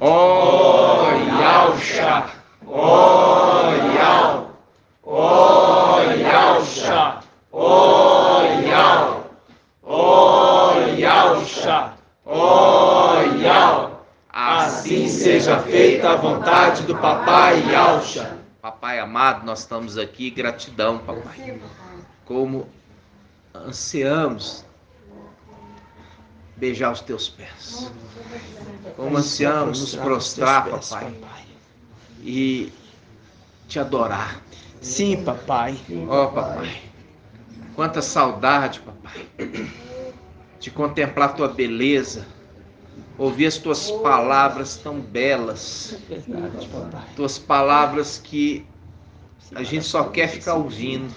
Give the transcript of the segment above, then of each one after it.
Ó Yalcha, ó Yal, ó Yalcha, ó Yal, ó Yalcha, ó Yal. Assim seja feita a vontade do Papai Yalcha. Papai amado, nós estamos aqui, gratidão, papai. Como ansiamos beijar os teus pés. Como ansiamos nos prostrar, papai, e te adorar. Sim, papai. Ó, papai, quanta saudade, papai, de contemplar tua beleza, ouvir as tuas palavras tão belas. Verdade, papai. Tuas palavras que a gente só quer ficar ouvindo.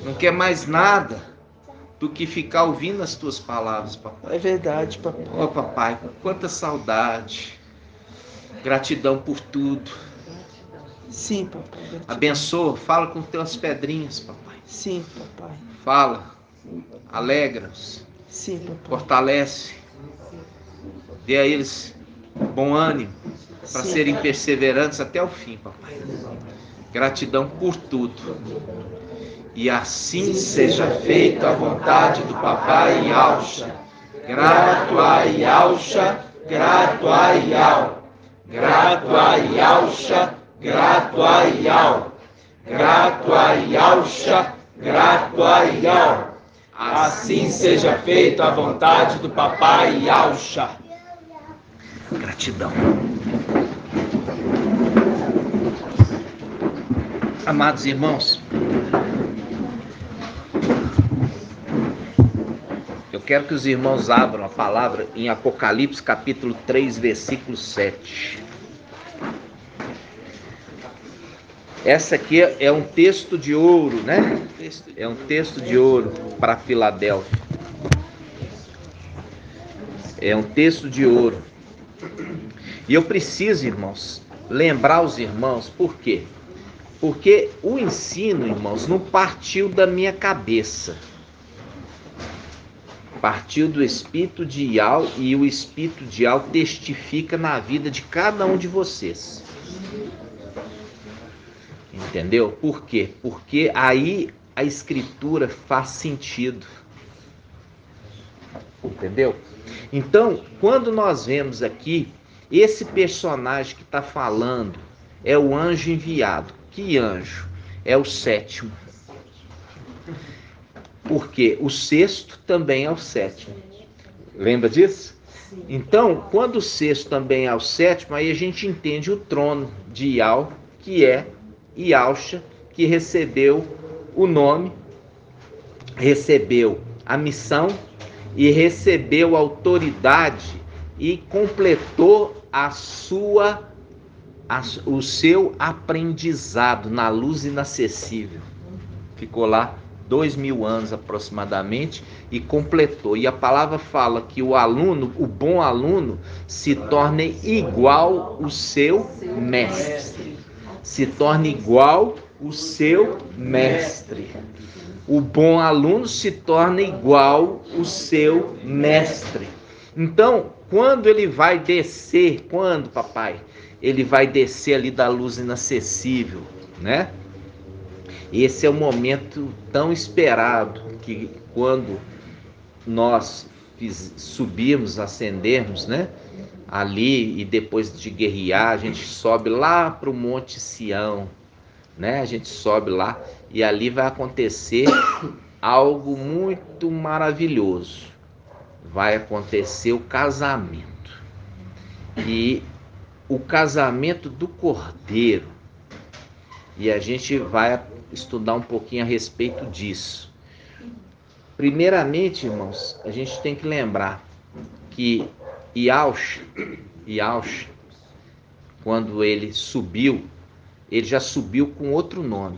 Não quer mais nada do que ficar ouvindo as tuas palavras, papai. É verdade, papai. Ó, papai, quanta saudade. Gratidão por tudo. Sim, papai. Gratidão. Abençoa, fala com teus pedrinhos, papai. Sim, papai. Fala, alegra-os, Sim, papai. fortalece, dê a eles bom ânimo para Sim. serem perseverantes até o fim, papai. Gratidão por tudo. E assim seja feita a vontade do Papai Yalcha. Grato a Yalcha, grato a Yal. Grato a Yalcha, grato a Yal. Grato a Yalcha, grato a Yal. Assim seja feita a vontade do Papai Yalcha. Gratidão. Amados irmãos, eu quero que os irmãos abram a palavra em Apocalipse capítulo 3, versículo 7. Essa aqui é um texto de ouro, né? É um texto de ouro para Filadélfia. É um texto de ouro. E eu preciso, irmãos, lembrar os irmãos, por quê? Porque o ensino, irmãos, não partiu da minha cabeça. Partiu do Espírito de Yal, e o Espírito de Yal testifica na vida de cada um de vocês. Entendeu? Por quê? Porque aí a Escritura faz sentido. Entendeu? Então, quando nós vemos aqui, esse personagem que está falando é o anjo enviado. Que anjo? É o sétimo. Porque o sexto também é o sétimo. Lembra disso? Então, quando o sexto também é o sétimo, aí a gente entende o trono de Yal, que é Yalcha, que recebeu o nome, recebeu a missão e recebeu a autoridade e completou o seu aprendizado na luz inacessível. Ficou lá 2000 anos aproximadamente e completou. E a palavra fala que o aluno, o bom aluno, se torne igual o seu mestre. Se torne igual o seu mestre. O bom aluno se torna igual o seu mestre. Então, quando ele vai descer, quando, papai? Ele vai descer ali da luz inacessível, né? Esse é o momento tão esperado que quando nós subirmos, ascendermos, né? Ali e depois de guerrear, a gente sobe lá para o Monte Sião, né? A gente sobe lá e ali vai acontecer algo muito maravilhoso. Vai acontecer o casamento. E o casamento do Cordeiro. E a gente vai estudar um pouquinho a respeito disso. Primeiramente, irmãos, a gente tem que lembrar que Yalcha, quando ele subiu, ele já subiu com outro nome.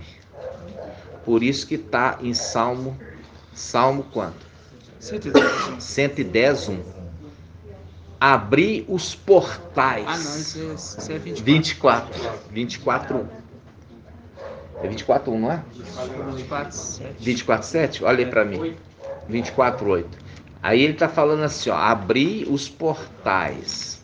Por isso que está em Salmo quanto? 110, 1. Abri os portais. Ah, não, isso é 24, 1. É 24, 1, não é? 24, 7. 24, 7? Olha aí para mim. 24, 8. Aí ele está falando assim, ó, abri os portais.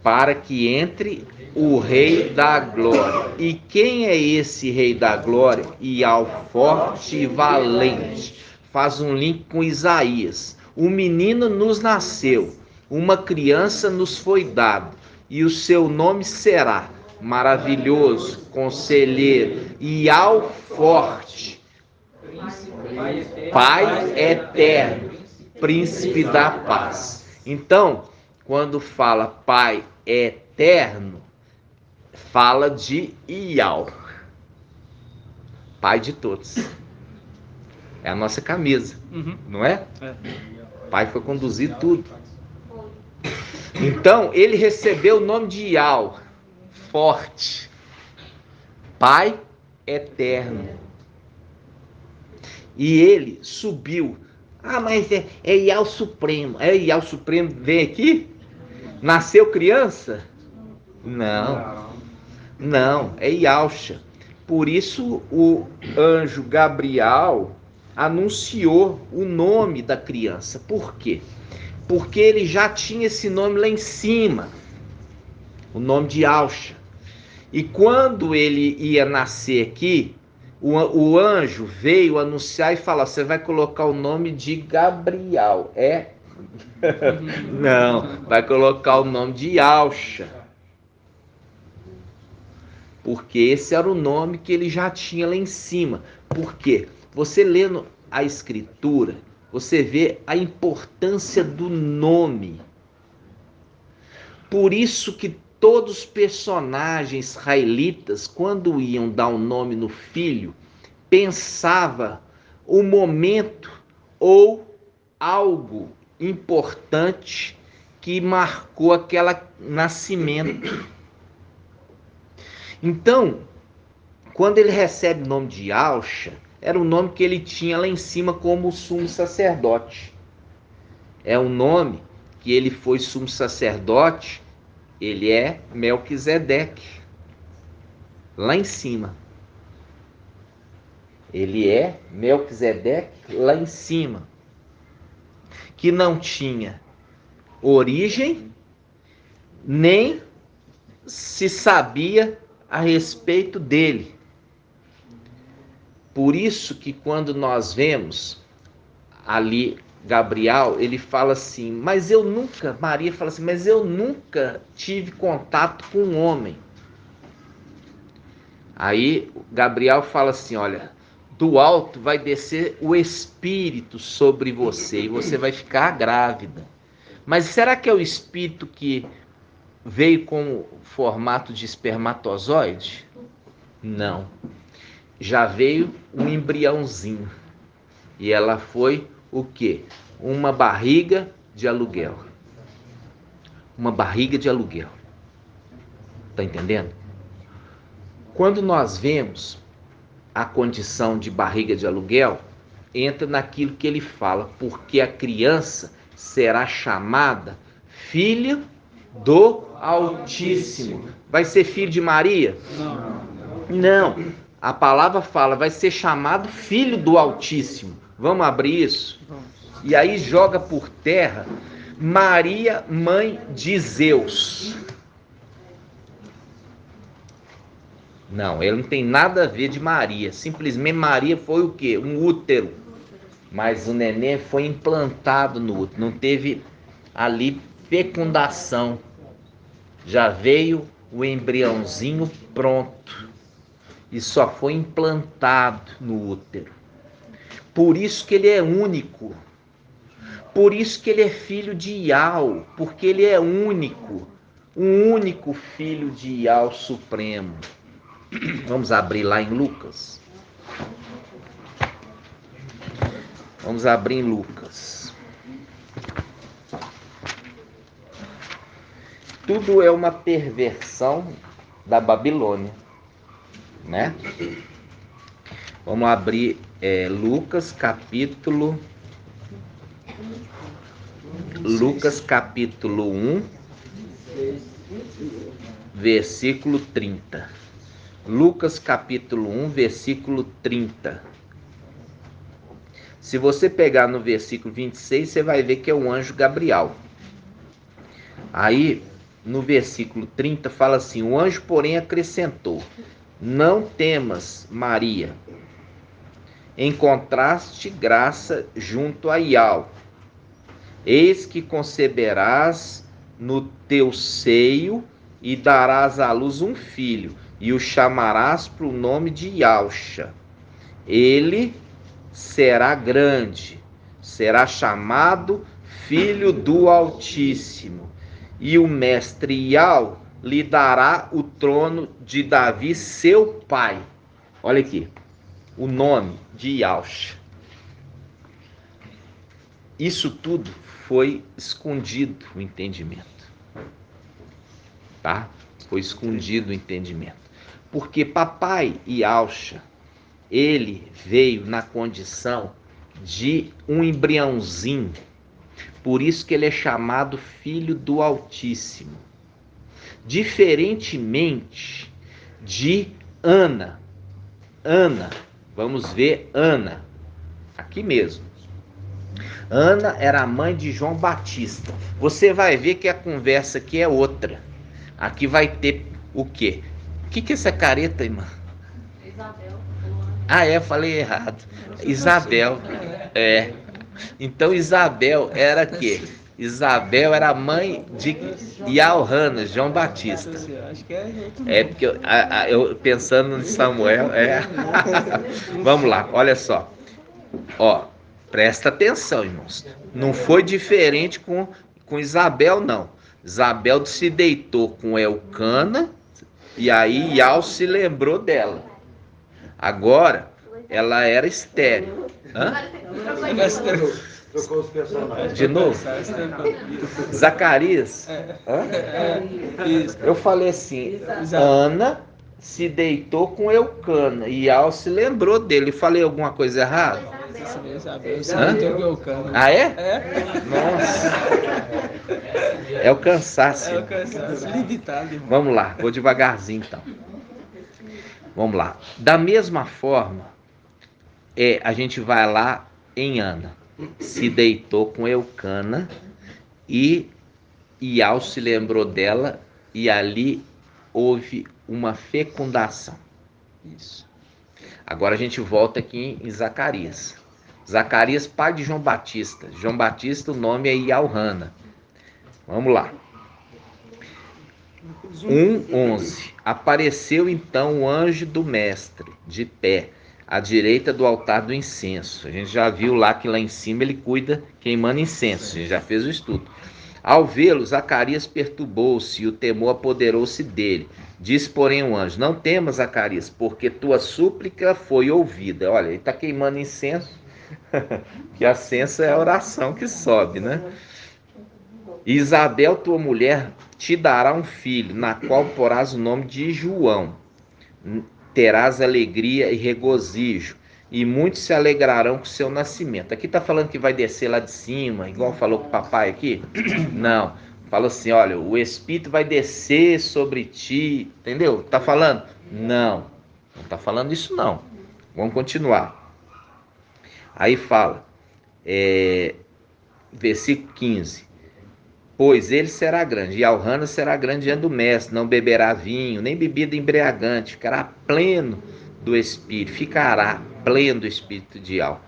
para que entre o Rei da Glória. E quem é esse Rei da Glória? Ial forte e valente. Faz um link com Isaías. Um menino nos nasceu, uma criança nos foi dada, e o seu nome será Maravilhoso, Conselheiro, Ial forte, Pai eterno, Príncipe da paz. Então, quando fala Pai eterno, fala de Ial, Pai de todos. É a nossa camisa, não é? O Pai foi conduzir tudo. Então, ele recebeu o nome de Ial, forte, Pai eterno. E ele subiu. Ah, mas é Ial Supremo. É Ial Supremo, vem aqui? Nasceu criança? Não, é Ialcha. Por isso o anjo Gabriel anunciou o nome da criança. Por quê? Porque ele já tinha esse nome lá em cima, o nome de Ialcha. E quando ele ia nascer aqui, o anjo veio anunciar e falar: você vai colocar o nome de Gabriel. Não, vai colocar o nome de Ialcha. Porque esse era o nome que ele já tinha lá em cima. Por quê? Você lendo a escritura, você vê a importância do nome. Por isso que todos os personagens israelitas, quando iam dar um nome no filho, pensava o momento ou algo importante que marcou aquele nascimento. Então, quando ele recebe o nome de Ialcha, era o nome que ele tinha lá em cima como sumo sacerdote. É um nome que ele foi sumo sacerdote, ele é Melquisedeque, lá em cima. Ele é Melquisedeque lá em cima, que não tinha origem, nem se sabia a respeito dele. Por isso que quando nós vemos ali Gabriel, ele fala assim, Maria fala assim, mas eu nunca tive contato com um homem. Aí Gabriel fala assim, olha, do alto vai descer o Espírito sobre você e você vai ficar grávida. Mas será que é o Espírito que veio com formato de espermatozoide? Não. Já veio um embriãozinho. E ela foi o quê? Uma barriga de aluguel. Uma barriga de aluguel. Tá entendendo? Quando nós vemos a condição de barriga de aluguel, entra naquilo que ele fala, porque a criança será chamada filha do Altíssimo. Vai ser filho de Maria? Não. A palavra fala, vai ser chamado filho do Altíssimo. Vamos abrir isso? E aí joga por terra Maria, mãe de Zeus. Não, ele não tem nada a ver de Maria. Simplesmente Maria foi o quê? Um útero. Mas o neném foi implantado no útero. Não teve ali fecundação. Já veio o embriãozinho pronto. E só foi implantado no útero. Por isso que ele é único. Por isso que ele é filho de Ial. Porque ele é único. Um único filho de Ial Supremo. Vamos abrir lá em Lucas. Vamos abrir em Lucas. Tudo é uma perversão da Babilônia, né? Vamos abrir Lucas capítulo 1, versículo 30. Lucas capítulo 1, versículo 30. Se você pegar no versículo 26, você vai ver que é o anjo Gabriel. Aí, no versículo 30, fala assim: o anjo, porém, acrescentou: não temas, Maria, encontraste graça junto a Iau. Eis que conceberás no teu seio e darás à luz um filho, e o chamarás para o nome de Iauxa. Ele será grande, será chamado Filho do Altíssimo, e o mestre Iau lhe dará o trono de Davi, seu pai. Olha aqui, o nome de Iauxa. Isso tudo foi escondido o entendimento, tá? Foi escondido o entendimento, porque papai Iauxa, ele veio na condição de um embriãozinho, por isso que ele é chamado Filho do Altíssimo, diferentemente de Ana. Ana, vamos ver Ana, aqui mesmo. Ana era a mãe de João Batista. Você vai ver que a conversa aqui é outra. Aqui vai ter o quê? O que é essa careta, irmã? Isabel. Ah, falei errado. Isabel. Então Isabel era quê? Isabel era a mãe de Iauhana, João Batista. Acho que é porque eu pensando em Samuel, Vamos lá, olha só. Ó, presta atenção, irmãos. Não foi diferente com Isabel, não. Isabel se deitou com Elcana e aí Iau se lembrou dela. Agora, ela era estéril. Hã? Trocou os personagens. De novo? Zacarias? Eu falei assim, Ana se deitou com Elcana e Iau se lembrou dele. Falei alguma coisa errada? Ah, é? Nossa. É o cansaço. Limitado. Vamos lá, vou devagarzinho então. Vamos lá. Da mesma forma, a gente vai lá em Ana. Se deitou com Elcana e Iau se lembrou dela e ali houve uma fecundação. Isso. Agora a gente volta aqui em Zacarias. Zacarias, pai de João Batista. João Batista, o nome é Iauhana. Vamos lá. 1:11. Apareceu então o anjo do mestre, de pé, à direita do altar do incenso. A gente já viu lá que lá em cima ele cuida queimando incenso. A gente já fez o estudo. Ao vê-lo, Zacarias perturbou-se e o temor apoderou-se dele. Disse, porém, o anjo: não temas, Zacarias, porque tua súplica foi ouvida. Olha, ele está queimando incenso, que a incenso é a oração que sobe, né? Isabel, tua mulher, te dará um filho, na qual porás o nome de João. Terás alegria e regozijo, e muitos se alegrarão com o seu nascimento. Aqui está falando que vai descer lá de cima, igual falou com o papai aqui? Não, fala assim, olha, o Espírito vai descer sobre ti, entendeu? Está falando? Não está falando isso não. Vamos continuar. Aí fala, versículo 15. Pois ele será grande, e Iauhana será grande diante do mestre, não beberá vinho, nem bebida embriagante, ficará pleno do Espírito, ficará pleno do Espírito de Iau.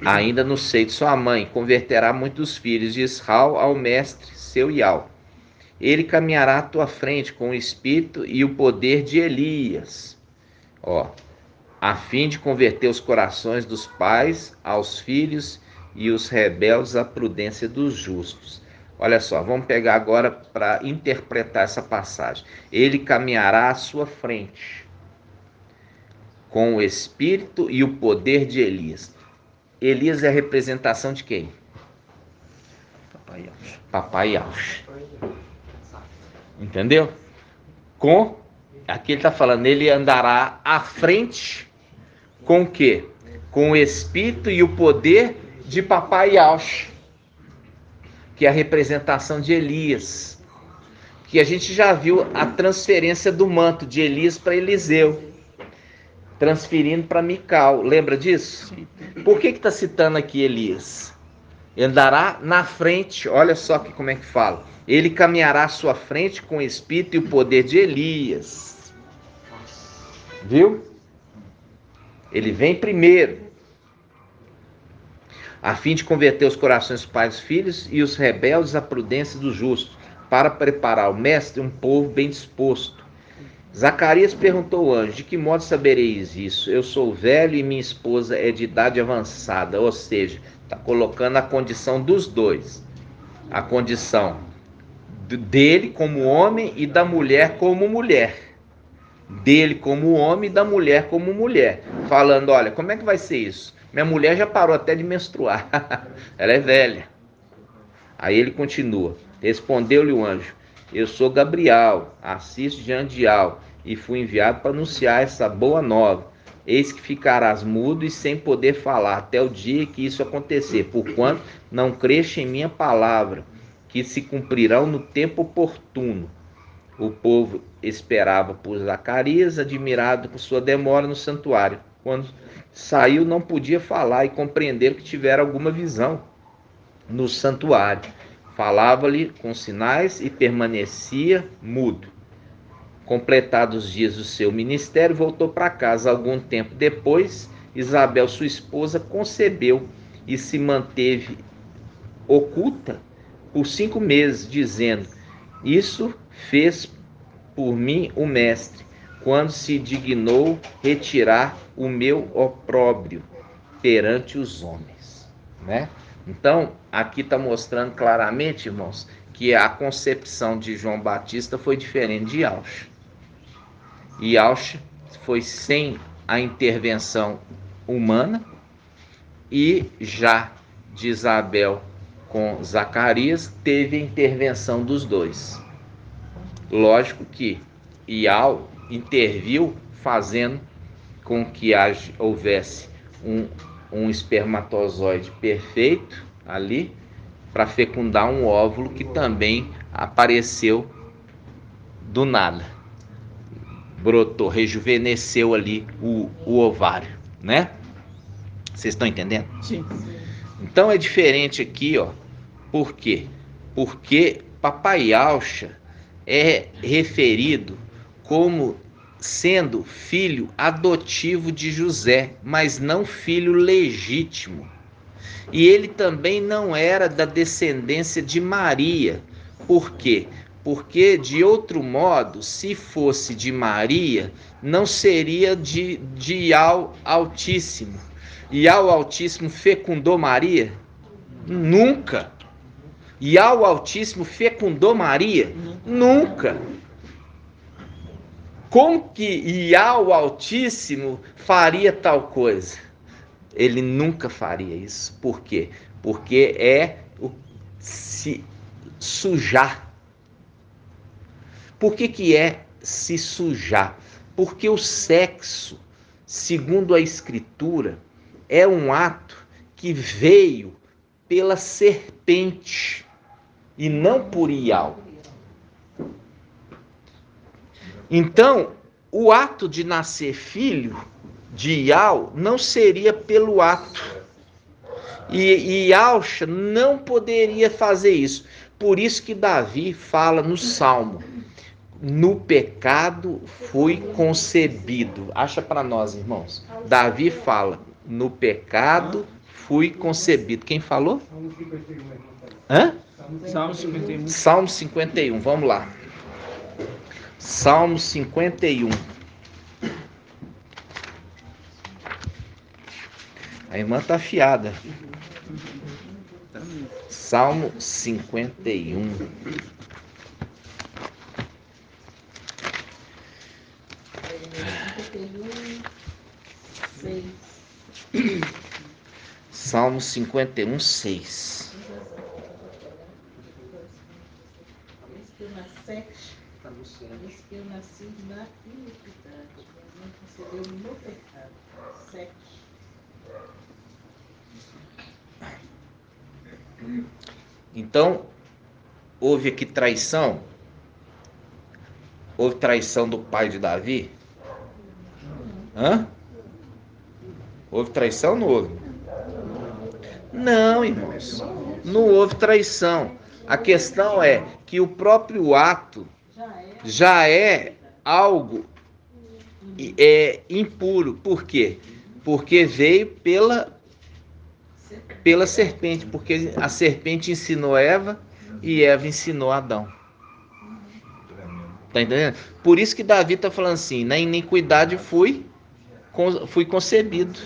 Ainda no seio de sua mãe, converterá muitos filhos de Israel ao mestre, seu Iau. Ele caminhará à tua frente com o Espírito e o poder de Elias, a fim de converter os corações dos pais aos filhos e os rebeldes à prudência dos justos. Olha só, vamos pegar agora para interpretar essa passagem. Ele caminhará à sua frente com o Espírito e o poder de Elias. Elias é a representação de quem? Papai Iauxa. Entendeu? Aqui ele está falando, ele andará à frente com o quê? Com o Espírito e o poder de Papai Iauxa, que é a representação de Elias, que a gente já viu a transferência do manto de Elias para Eliseu, transferindo para Mical, lembra disso? Por que está citando aqui Elias? Ele andará na frente, olha só como é que fala, Ele caminhará à sua frente com o espírito e o poder de Elias. Viu? Ele vem primeiro, a fim de converter os corações dos pais e dos filhos e os rebeldes à prudência dos justos, para preparar o mestre um povo bem disposto. Zacarias perguntou ao anjo: de que modo sabereis isso? Eu sou velho e minha esposa é de idade avançada. Ou seja, está colocando a condição dos dois. A condição dele como homem e da mulher como mulher. Dele como homem e da mulher como mulher. Falando, olha, como é que vai ser isso? Minha mulher já parou até de menstruar. Ela é velha. Aí ele continua. Respondeu-lhe o anjo: eu sou Gabriel, assisto de Andial, e fui enviado para anunciar essa boa nova. Eis que ficarás mudo e sem poder falar, até o dia que isso acontecer, porquanto não creste em minha palavra, que se cumprirão no tempo oportuno. O povo esperava por Zacarias, admirado por sua demora no santuário. Quando saiu, não podia falar e compreender que tivera alguma visão no santuário. Falava-lhe com sinais e permanecia mudo. Completados os dias do seu ministério, voltou para casa. Algum tempo depois, Isabel, sua esposa, concebeu e se manteve oculta por 5 meses, dizendo: isso fez por mim o mestre, quando se dignou retirar o meu opróbrio perante os homens, né? Então, aqui está mostrando claramente, irmãos, que a concepção de João Batista foi diferente de Yaucha. E Yaucha foi sem a intervenção humana, e já de Isabel com Zacarias teve a intervenção dos dois. Lógico que Iau interviu fazendo com que houvesse um espermatozoide perfeito ali para fecundar um óvulo que também apareceu do nada. Brotou, rejuvenesceu ali o ovário, né? Vocês estão entendendo? Sim. Então é diferente aqui, ó. Por quê? Porque Papai Yaucha é referido como sendo filho adotivo de José, mas não filho legítimo. E ele também não era da descendência de Maria. Por quê? Porque, de outro modo, se fosse de Maria, não seria de Iau Altíssimo. Iau Altíssimo fecundou Maria? Nunca. Iau Altíssimo fecundou Maria? Nunca. Como que Iau Altíssimo faria tal coisa? Ele nunca faria isso. Por quê? Porque é se sujar. Por que é se sujar? Porque o sexo, segundo a Escritura, é um ato que veio pela serpente e não por Iau. Então, o ato de nascer filho de Iau não seria pelo ato. E Yaucha não poderia fazer isso. Por isso que Davi fala no Salmo: no pecado fui concebido. Acha para nós, irmãos. Davi fala: no pecado fui concebido. Quem falou? Hã? Salmo 51. Salmo 51, vamos lá. Salmo 51. A irmã tá afiada. Salmo 51. Salmo 51, 6. Diz que eu nasci na iniquidade, mas não concedeu-me no pecado. 7. Então, houve aqui traição? Houve traição do pai de Davi? Hã? Houve traição ou não houve? Não, irmãos. Não houve traição. A questão é que que o próprio ato já é algo impuro. Por quê? Porque veio pela serpente, porque a serpente ensinou Eva e Eva ensinou Adão. Tá entendendo? Por isso que Davi está falando assim, na iniquidade fui concebido.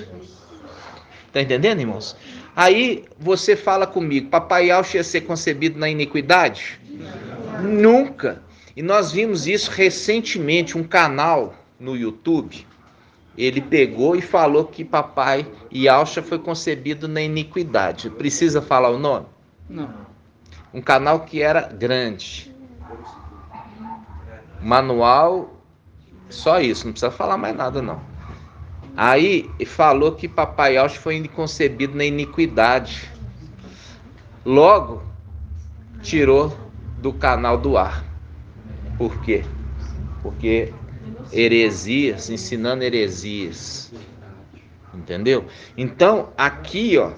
Tá entendendo, irmãos? Aí você fala comigo, papai Alcho ia ser concebido na iniquidade? Nunca. E nós vimos isso recentemente, um canal no YouTube, ele pegou e falou que papai Yalcha foi concebido na iniquidade. Precisa falar o nome? Não. Um canal que era grande. Manual, só isso, não precisa falar mais nada não. Aí falou que papai Yalcha foi concebido na iniquidade. Logo, tirou do canal do ar. Por quê? Porque heresias, ensinando heresias. Entendeu? Então, aqui, ó,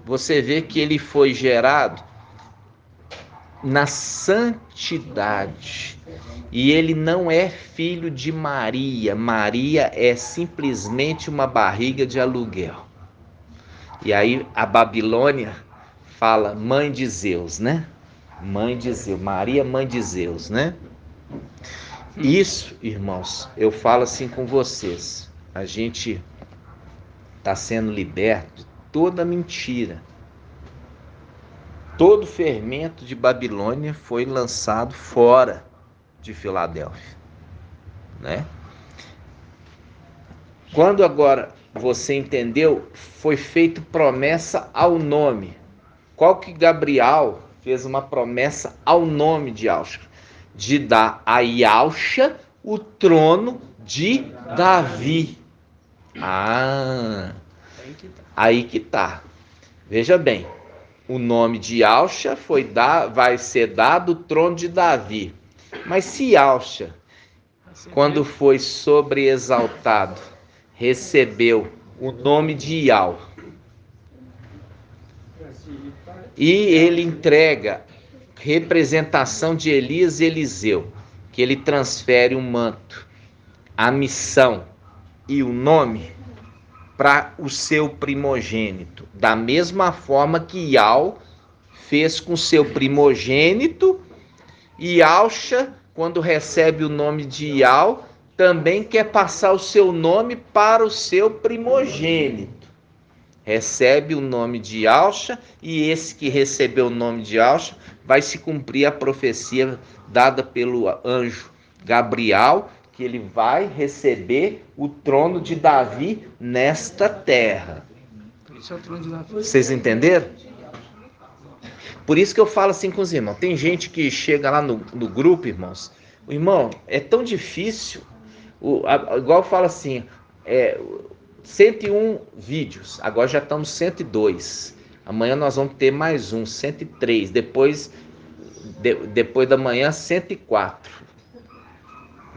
você vê que ele foi gerado na santidade. E ele não é filho de Maria. Maria é simplesmente uma barriga de aluguel. E aí a Babilônia fala mãe de Zeus, né? Mãe de Zeus. Maria, mãe de Zeus, né? Isso, irmãos, eu falo assim com vocês. A gente está sendo liberto de toda mentira. Todo fermento de Babilônia foi lançado fora de Filadélfia, né? Quando agora você entendeu, foi feita promessa ao nome. Qual que Gabriel fez uma promessa ao nome de Yalcha? De dar a Yalcha o trono de Davi. Aí que tá. Veja bem, o nome de Yalcha vai ser dado o trono de Davi. Mas se Yalcha, quando foi sobreexaltado, recebeu o nome de Yal, e ele entrega representação de Elias e Eliseu, que ele transfere o manto, a missão e o nome para o seu primogênito, da mesma forma que Yal fez com seu primogênito. E Yalcha, quando recebe o nome de Yal, também quer passar o seu nome para o seu primogênito. Recebe o nome de Yalcha, e esse que recebeu o nome de Yalcha vai se cumprir a profecia dada pelo anjo Gabriel, que ele vai receber o trono de Davi nesta terra. Esse é o trono de Davi. Vocês entenderam? Por isso que eu falo assim com os irmãos. Tem gente que chega lá no grupo, irmãos. O irmão, é tão difícil. Igual eu falo assim, 101 vídeos. Agora já estamos 102. Amanhã nós vamos ter mais 103. Depois da manhã, 104.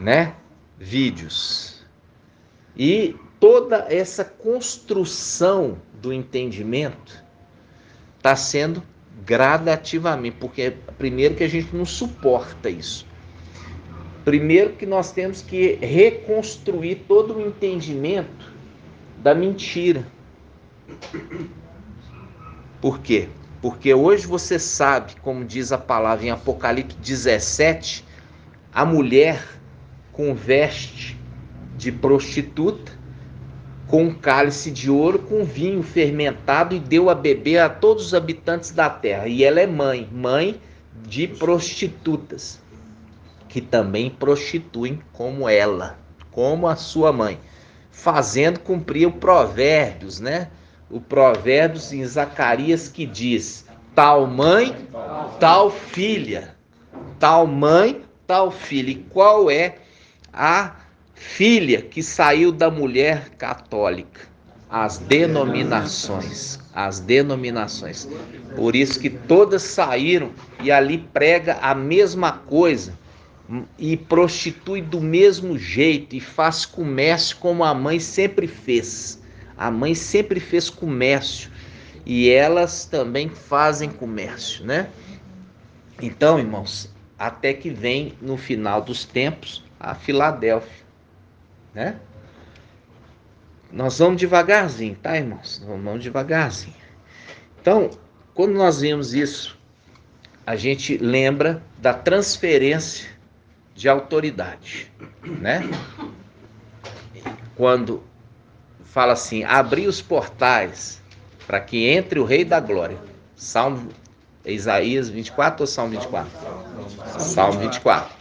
Né? Vídeos. E toda essa construção do entendimento está sendo gradativamente, porque primeiro que a gente não suporta isso. Primeiro que nós temos que reconstruir todo o entendimento da mentira. Por quê? Porque hoje você sabe, como diz a palavra em Apocalipse 17, a mulher com veste de prostituta, com um cálice de ouro, com vinho fermentado, e deu a beber a todos os habitantes da terra. E ela é mãe de prostitutas, que também prostituem como ela, como a sua mãe, fazendo cumprir o Provérbios, né? O Provérbios em Zacarias, que diz: tal mãe, tal filha. Tal mãe, tal filha. E qual é a filha que saiu da mulher católica? As denominações. As denominações. Por isso que todas saíram e ali prega a mesma coisa e prostitui do mesmo jeito e faz comércio como a mãe sempre fez. A mãe sempre fez comércio e elas também fazem comércio, né? Então, irmãos, até que vem no final dos tempos a Filadélfia, né? Nós vamos devagarzinho, tá, irmãos? Vamos devagarzinho. Então, quando nós vimos isso, a gente lembra da transferência de autoridade, né? Quando fala assim, abrir os portais para que entre o Rei da Glória. Salmo, Isaías 24 ou Salmo 24? Salmo 24.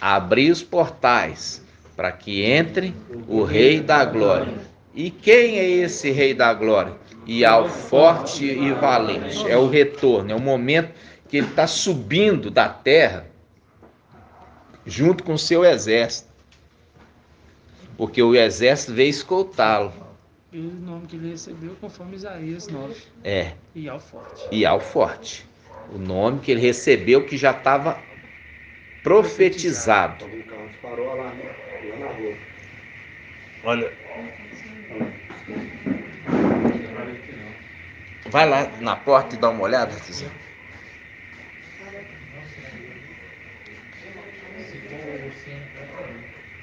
Abrir os portais para que entre o Rei da Glória. E quem é esse Rei da Glória? E ao forte e valente. É o retorno, é o momento que ele está subindo da terra junto com o seu exército. Porque o exército veio escoltá-lo. E o nome que ele recebeu conforme Isaías 9. E ao forte. E ao forte. O nome que ele recebeu que já estava profetizado. Olha. Vai lá na porta e dá uma olhada, Tizão.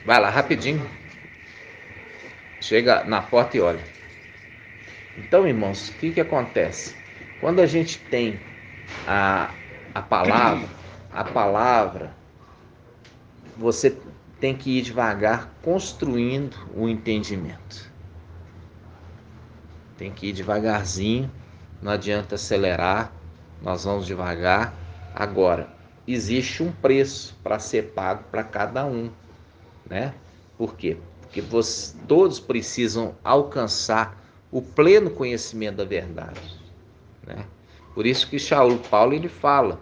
Vai lá rapidinho. Chega na porta e olha. Então, irmãos, o que acontece? Quando a gente tem a palavra, você tem que ir devagar construindo o entendimento. Tem que ir devagarzinho, não adianta acelerar, nós vamos devagar. Agora, existe um preço para ser pago para cada um, né? Por quê? Porque todos precisam alcançar o pleno conhecimento da verdade, né? Por isso que Paulo ele fala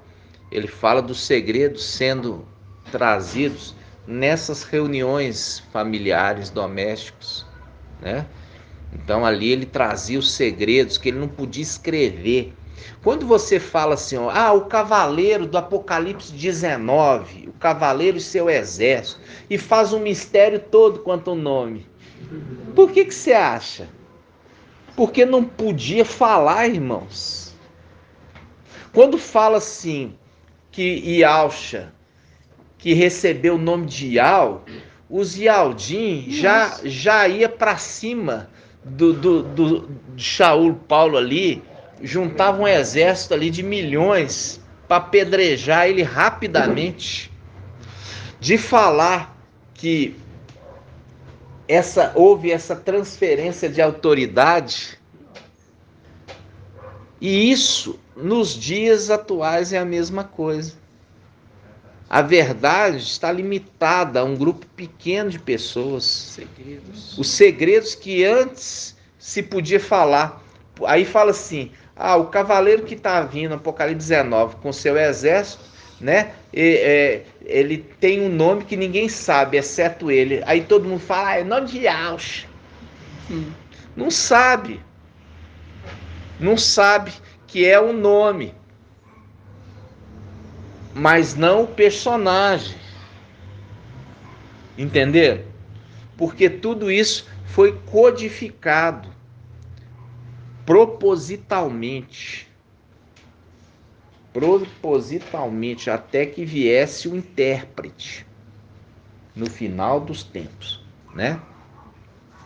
dos segredos sendo trazidos nessas reuniões familiares, domésticos, né? Então ali ele trazia os segredos que ele não podia escrever. Quando você fala assim, ó, o cavaleiro do Apocalipse 19, o cavaleiro e seu exército, e faz um mistério todo quanto o nome. Por que você acha? Porque não podia falar, irmãos. Quando fala assim, que Ialcha, que recebeu o nome de Ial, os Ialdim já ia para cima de Shaul Paulo ali, juntava um exército ali de milhões para apedrejar ele rapidamente. De falar que houve essa transferência de autoridade, e isso nos dias atuais é a mesma coisa. A verdade está limitada a um grupo pequeno de pessoas. Os segredos que antes se podia falar. Aí fala assim, o cavaleiro que está vindo, Apocalipse 19, com seu exército, né? Ele tem um nome que ninguém sabe, exceto ele. Aí todo mundo fala, é nome de Ialcha. Não sabe. Não sabe que é o nome, mas não o personagem. Entenderam? Porque tudo isso foi codificado propositalmente, até que viesse o intérprete no final dos tempos, né?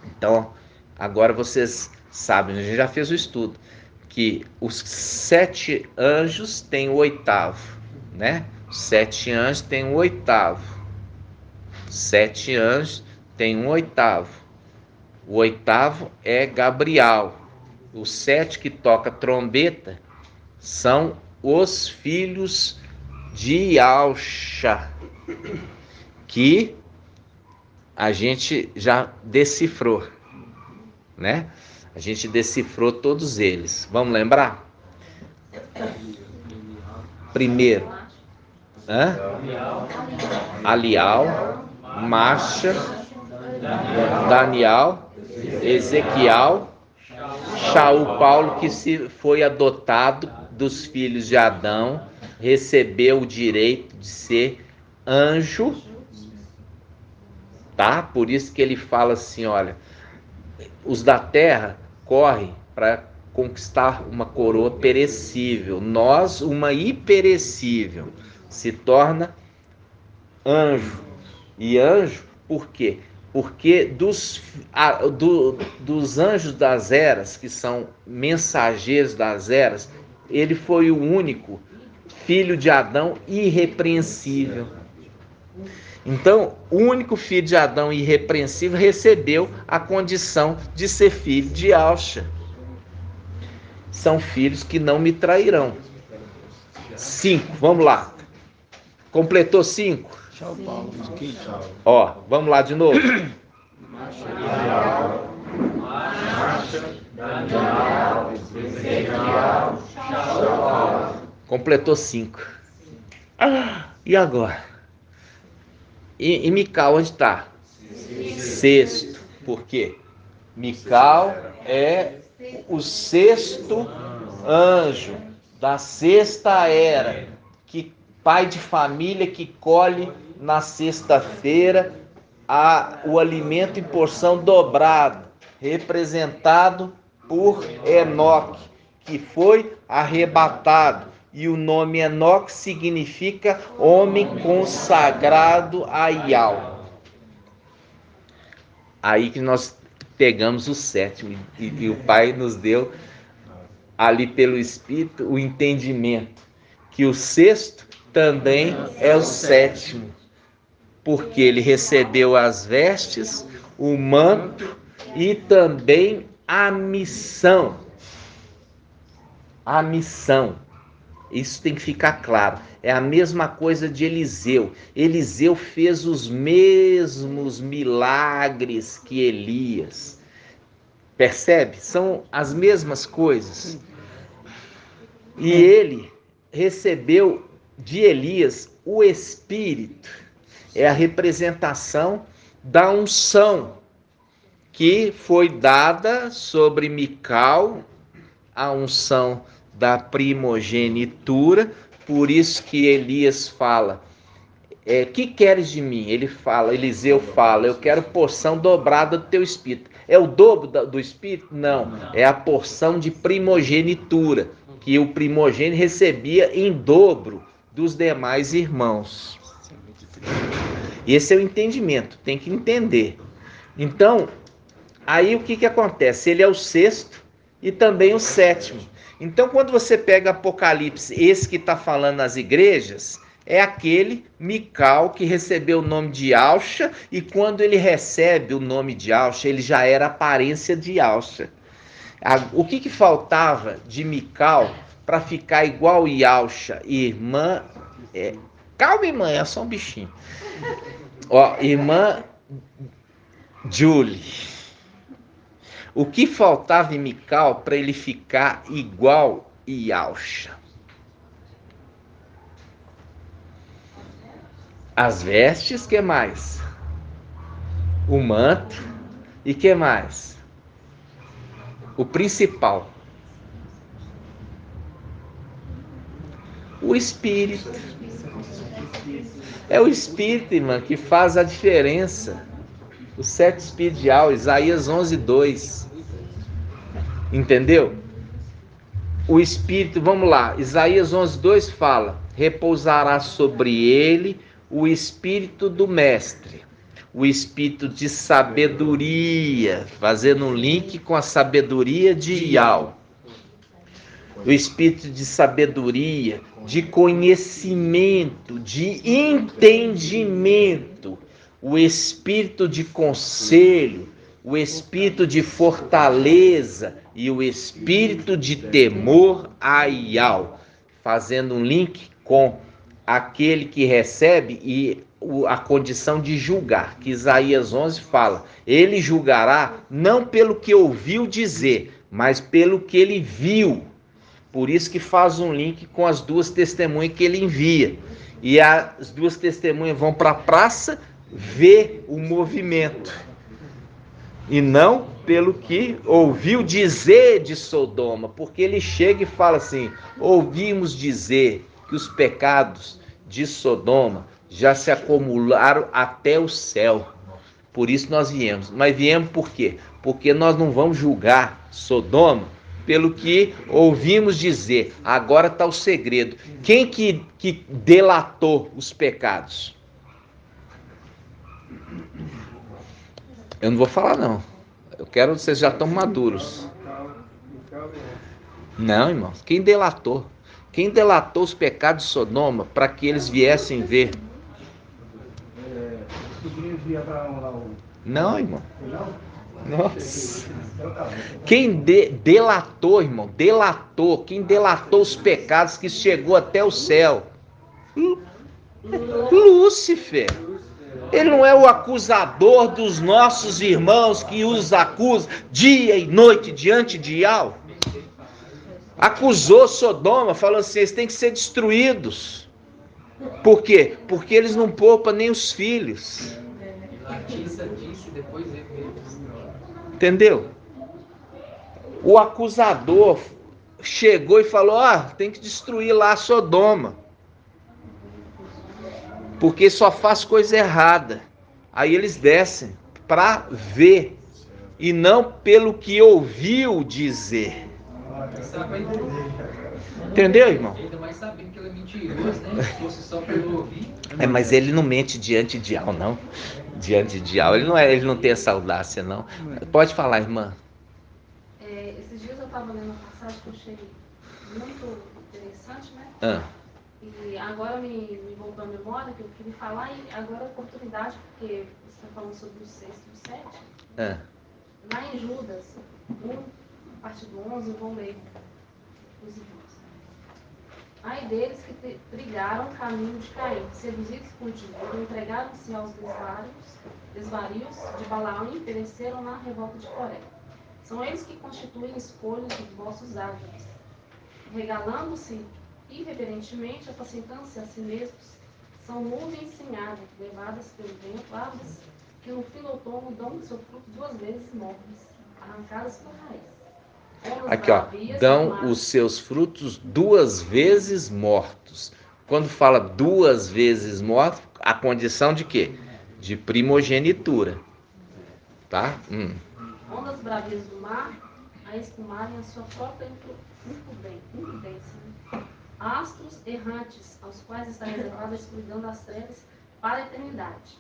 Então, agora vocês sabem, a gente já fez o estudo, que os 7 anjos têm o 8º, né? 7 anjos têm o 8º. 7 anjos têm um 8º. O 8º é Gabriel. Os 7 que toca trombeta são os filhos de Ialcha, que a gente já decifrou, né? A gente decifrou todos eles. Vamos lembrar? Primeiro, Alial, Marcha, Daniel, Ezequiel, Shaul Paulo, que foi adotado dos filhos de Adão, recebeu o direito de ser anjo, tá? Por isso que ele fala assim, olha, os da terra correm para conquistar uma coroa perecível, nós uma imperecível. se torna anjo. E anjo, por quê? Porque dos anjos das eras, que são mensageiros das eras, ele foi o único filho de Adão irrepreensível. Então, o único filho de Adão irrepreensível recebeu a condição de ser filho de Yahshua. São filhos que não me trairão. 5, vamos lá. Completou 5? Tchau, Paulo. Ó, vamos lá de novo. Completou 5. E agora? E Mical onde está? Sexto. Por quê? Mical é o sexto anjo da sexta era, que pai de família que colhe na sexta-feira o alimento em porção dobrada, representado por Enoque, que foi arrebatado. E o nome Enoque significa homem consagrado a Yahweh. Aí que nós pegamos o sétimo, e o Pai nos deu ali pelo Espírito o entendimento que o sexto também é o sétimo, porque ele recebeu as vestes, o manto e também a missão. A missão. Isso tem que ficar claro. É a mesma coisa de Eliseu. Eliseu fez os mesmos milagres que Elias. Percebe? São as mesmas coisas. E ele recebeu de Elias o Espírito. É a representação da unção que foi dada sobre Mical, a unção da primogenitura. Por isso que Elias fala, que queres de mim? Eliseu fala, eu quero porção dobrada do teu espírito. É o dobro do espírito? Não, é a porção de primogenitura, que o primogênito recebia em dobro dos demais irmãos. Esse é o entendimento, tem que entender. Então, aí o que acontece? Ele é o sexto e também o sétimo. Então, quando você pega Apocalipse, esse que está falando nas igrejas, é aquele Mical que recebeu o nome de Yahshua, e quando ele recebe o nome de Yahshua, ele já era a aparência de Yahshua. O que faltava de Mical para ficar igual Yahshua? Irmã, calma, irmã, é só um bichinho. Ó, irmã Julie. O que faltava em Mical para ele ficar igual Yahshua? As vestes, que mais? O manto e que mais? O principal. O Espírito. É o Espírito, irmã, que faz a diferença. O sete espírito de Yahweh, Isaías 11:2. Entendeu? O Espírito, vamos lá, Isaías 11:2 fala, repousará sobre ele o Espírito do Mestre, o Espírito de sabedoria, fazendo um link com a sabedoria de Yahweh. O Espírito de sabedoria, de conhecimento, de entendimento, o Espírito de conselho, o Espírito de fortaleza e o Espírito de temor a Yahweh, fazendo um link com aquele que recebe e a condição de julgar, que Isaías 11 fala, ele julgará não pelo que ouviu dizer, mas pelo que ele viu. Por isso que faz um link com as duas testemunhas que ele envia. E as duas testemunhas vão para a praça ver o movimento. E não pelo que ouviu dizer de Sodoma. Porque ele chega e fala assim, ouvimos dizer que os pecados de Sodoma já se acumularam até o céu. Por isso nós viemos. Mas viemos por quê? Porque nós não vamos julgar Sodoma pelo que ouvimos dizer. Agora está o segredo. Quem que delatou os pecados? Eu não vou falar, não. Eu quero, vocês já estão maduros. Não, irmãos. Quem delatou? Quem delatou os pecados de Sodoma para que eles viessem ver? Não, irmão. Nossa. Quem delatou, irmão? Delatou. Quem delatou os pecados que chegou até o céu? Lúcifer. Ele não é o acusador dos nossos irmãos que os acusa dia e noite diante de Yahweh? Acusou Sodoma, falou assim: eles têm que ser destruídos. Por quê? Porque eles não poupam nem os filhos. Entendeu? O acusador chegou e falou: tem que destruir lá Sodoma, porque só faz coisa errada. Aí eles descem para ver e não pelo que ouviu dizer. Entendeu, irmão? Ainda mais sabendo que ele é mentiroso, né? Se fosse só pelo ouvir. Mas ele não mente diante de Yahweh, não. Diante de Yahweh, ele não tem essa audácia, não. Pode falar, irmã. Esses dias eu estava lendo uma passagem que eu achei muito interessante, né? E agora me voltou à memória que eu queria falar, e agora a oportunidade, porque você está falando sobre o 6 e o 7. Lá em Judas 1, a partir do 11, eu vou ler os irmãos. Ai deles que trilharam o caminho de Caim, seduzidos por dinheiro, entregaram-se aos desvarios de Balaão e pereceram na revolta de Coré. São eles que constituem escolhas dos vossos árvores, regalando-se irreverentemente, apacentando-se a si mesmos, são nuvens sem água, levadas pelo vento, árvores que no fim do outono dão seu fruto 2 vezes mortas, arrancadas pela raiz. Aqui, ó, dão os seus frutos 2 vezes mortos. Quando fala 2 vezes mortos, a condição de quê? De primogenitura. Tá? Ondas bravias do mar a espumarem a sua própria imprudência. Astros errantes, aos quais está reservada a escuridão das trevas para a eternidade.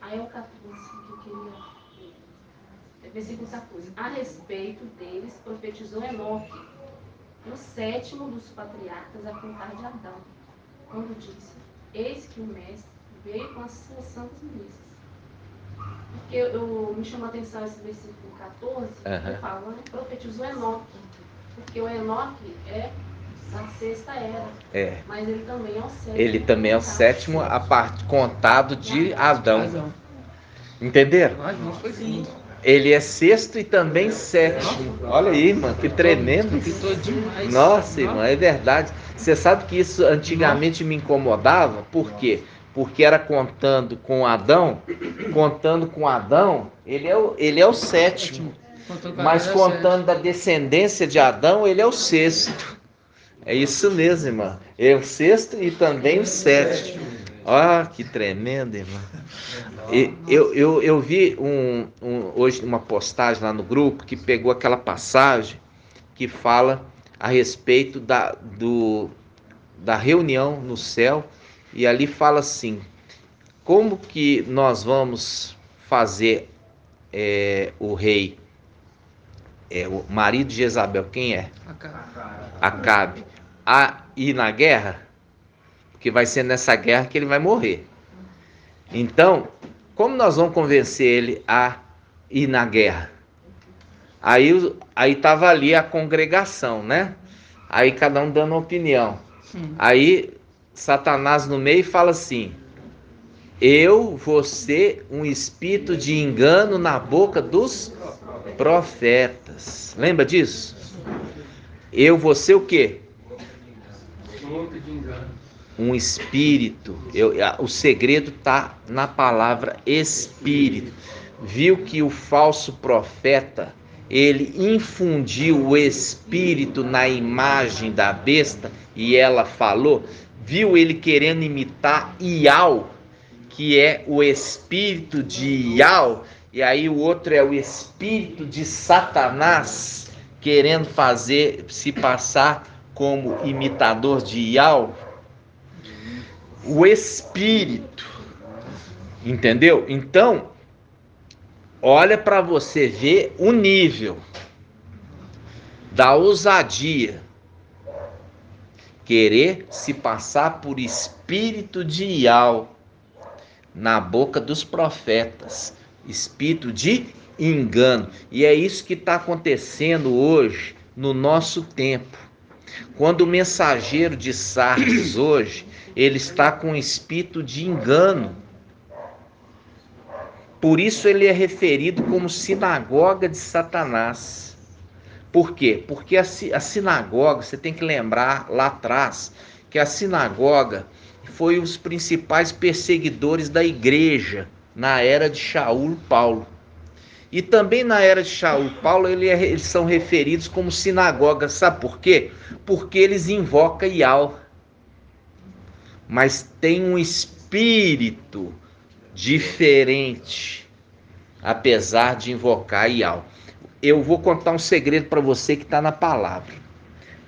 Aí é o 14 que eu queria. Versículo 14. A respeito deles, profetizou Enoque, o 7º dos patriarcas, a contar de Adão, quando disse: eis que o Mestre veio com as suas santas milícias. Porque me chamou a atenção esse versículo 14, que fala, né? Profetizou Enoque, porque o Enoque é a 6ª era, mas ele também é o 7º. Ele também é o 7º, a parte contado de Adão. Entenderam? Ele é 6º e também 7º. Olha aí, irmão, que tremendo. Nossa, irmão, é verdade. Você sabe que isso antigamente me incomodava? Por quê? Porque era contando com Adão, ele é o 7º. Mas contando da descendência de Adão, ele é o 6º. É isso mesmo, irmão. É o 6º e também o 7º. Ó, que tremendo, irmão. Eu vi hoje uma postagem lá no grupo que pegou aquela passagem que fala a respeito da reunião no céu, e ali fala assim: como que nós vamos fazer o rei, o marido de Jezabel, quem é? Acabe. A ir na guerra? Porque vai ser nessa guerra que ele vai morrer. Então, como nós vamos convencer ele a ir na guerra? Aí estava ali a congregação, né? Aí cada um dando opinião. Aí Satanás no meio fala assim: eu vou ser um espírito de engano na boca dos profetas. Lembra disso? Eu vou ser o quê? Um espírito. O segredo está na palavra espírito. Viu que o falso profeta, ele infundiu o espírito na imagem da besta e ela falou? Viu ele querendo imitar Iau, que é o espírito de Iau, e aí o outro é o espírito de Satanás, querendo se passar como imitador de Iau, o espírito, entendeu? Então, olha para você ver o nível da ousadia, querer se passar por espírito de Iau na boca dos profetas, espírito de engano. E é isso que está acontecendo hoje no nosso tempo. Quando o mensageiro de Sardes hoje, ele está com espírito de engano. Por isso ele é referido como sinagoga de Satanás. Por quê? Porque a sinagoga, você tem que lembrar lá atrás, que a sinagoga foi os principais perseguidores da igreja na era de Shaul Paulo. E também na era de Shaul Paulo eles são referidos como sinagoga. Sabe por quê? Porque eles invocam Iau. Mas tem um espírito diferente, apesar de invocar Iau. Eu vou contar um segredo para você que está na palavra.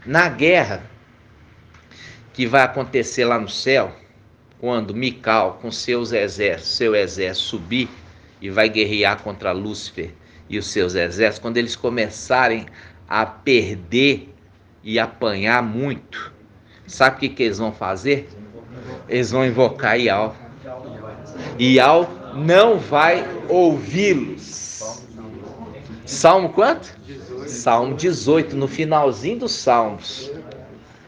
Na guerra que vai acontecer lá no céu, quando Mical com seu exército subir e vai guerrear contra Lúcifer e os seus exércitos, quando eles começarem a perder e apanhar muito, sabe o que eles vão fazer? Eles vão invocar Iau. Iau não vai ouvi-los. Salmo quanto? 18. Salmo 18, no finalzinho dos Salmos.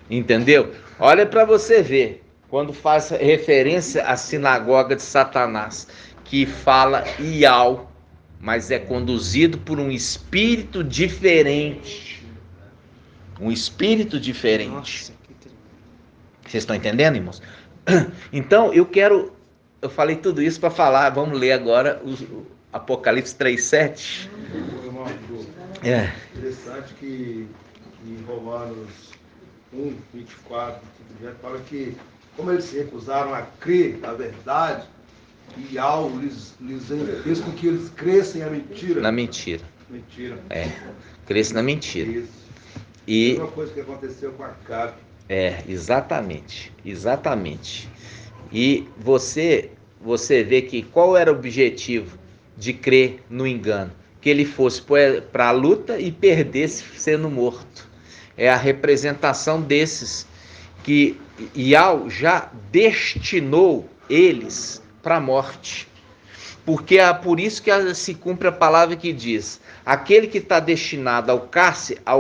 Entendeu? Olha para você ver, quando faz referência à sinagoga de Satanás, que fala Iau, mas é conduzido por um espírito diferente. Um espírito diferente. Vocês estão entendendo, irmãos? Então, eu falei tudo isso para falar, vamos ler agora o Apocalipse 3:7. É interessante que em Romanos 1:24, fala que, como eles se recusaram a crer na verdade, Iau lhes fez com que eles crescem a mentira. Na mentira. Cresce na mentira. Isso. E uma coisa que aconteceu com Acabe. Exatamente. E você vê que qual era o objetivo de crer no engano? Que ele fosse para a luta e perdesse sendo morto. É a representação desses que Iau já destinou eles para a morte. Porque é por isso que se cumpre a palavra que diz: aquele que está destinado ao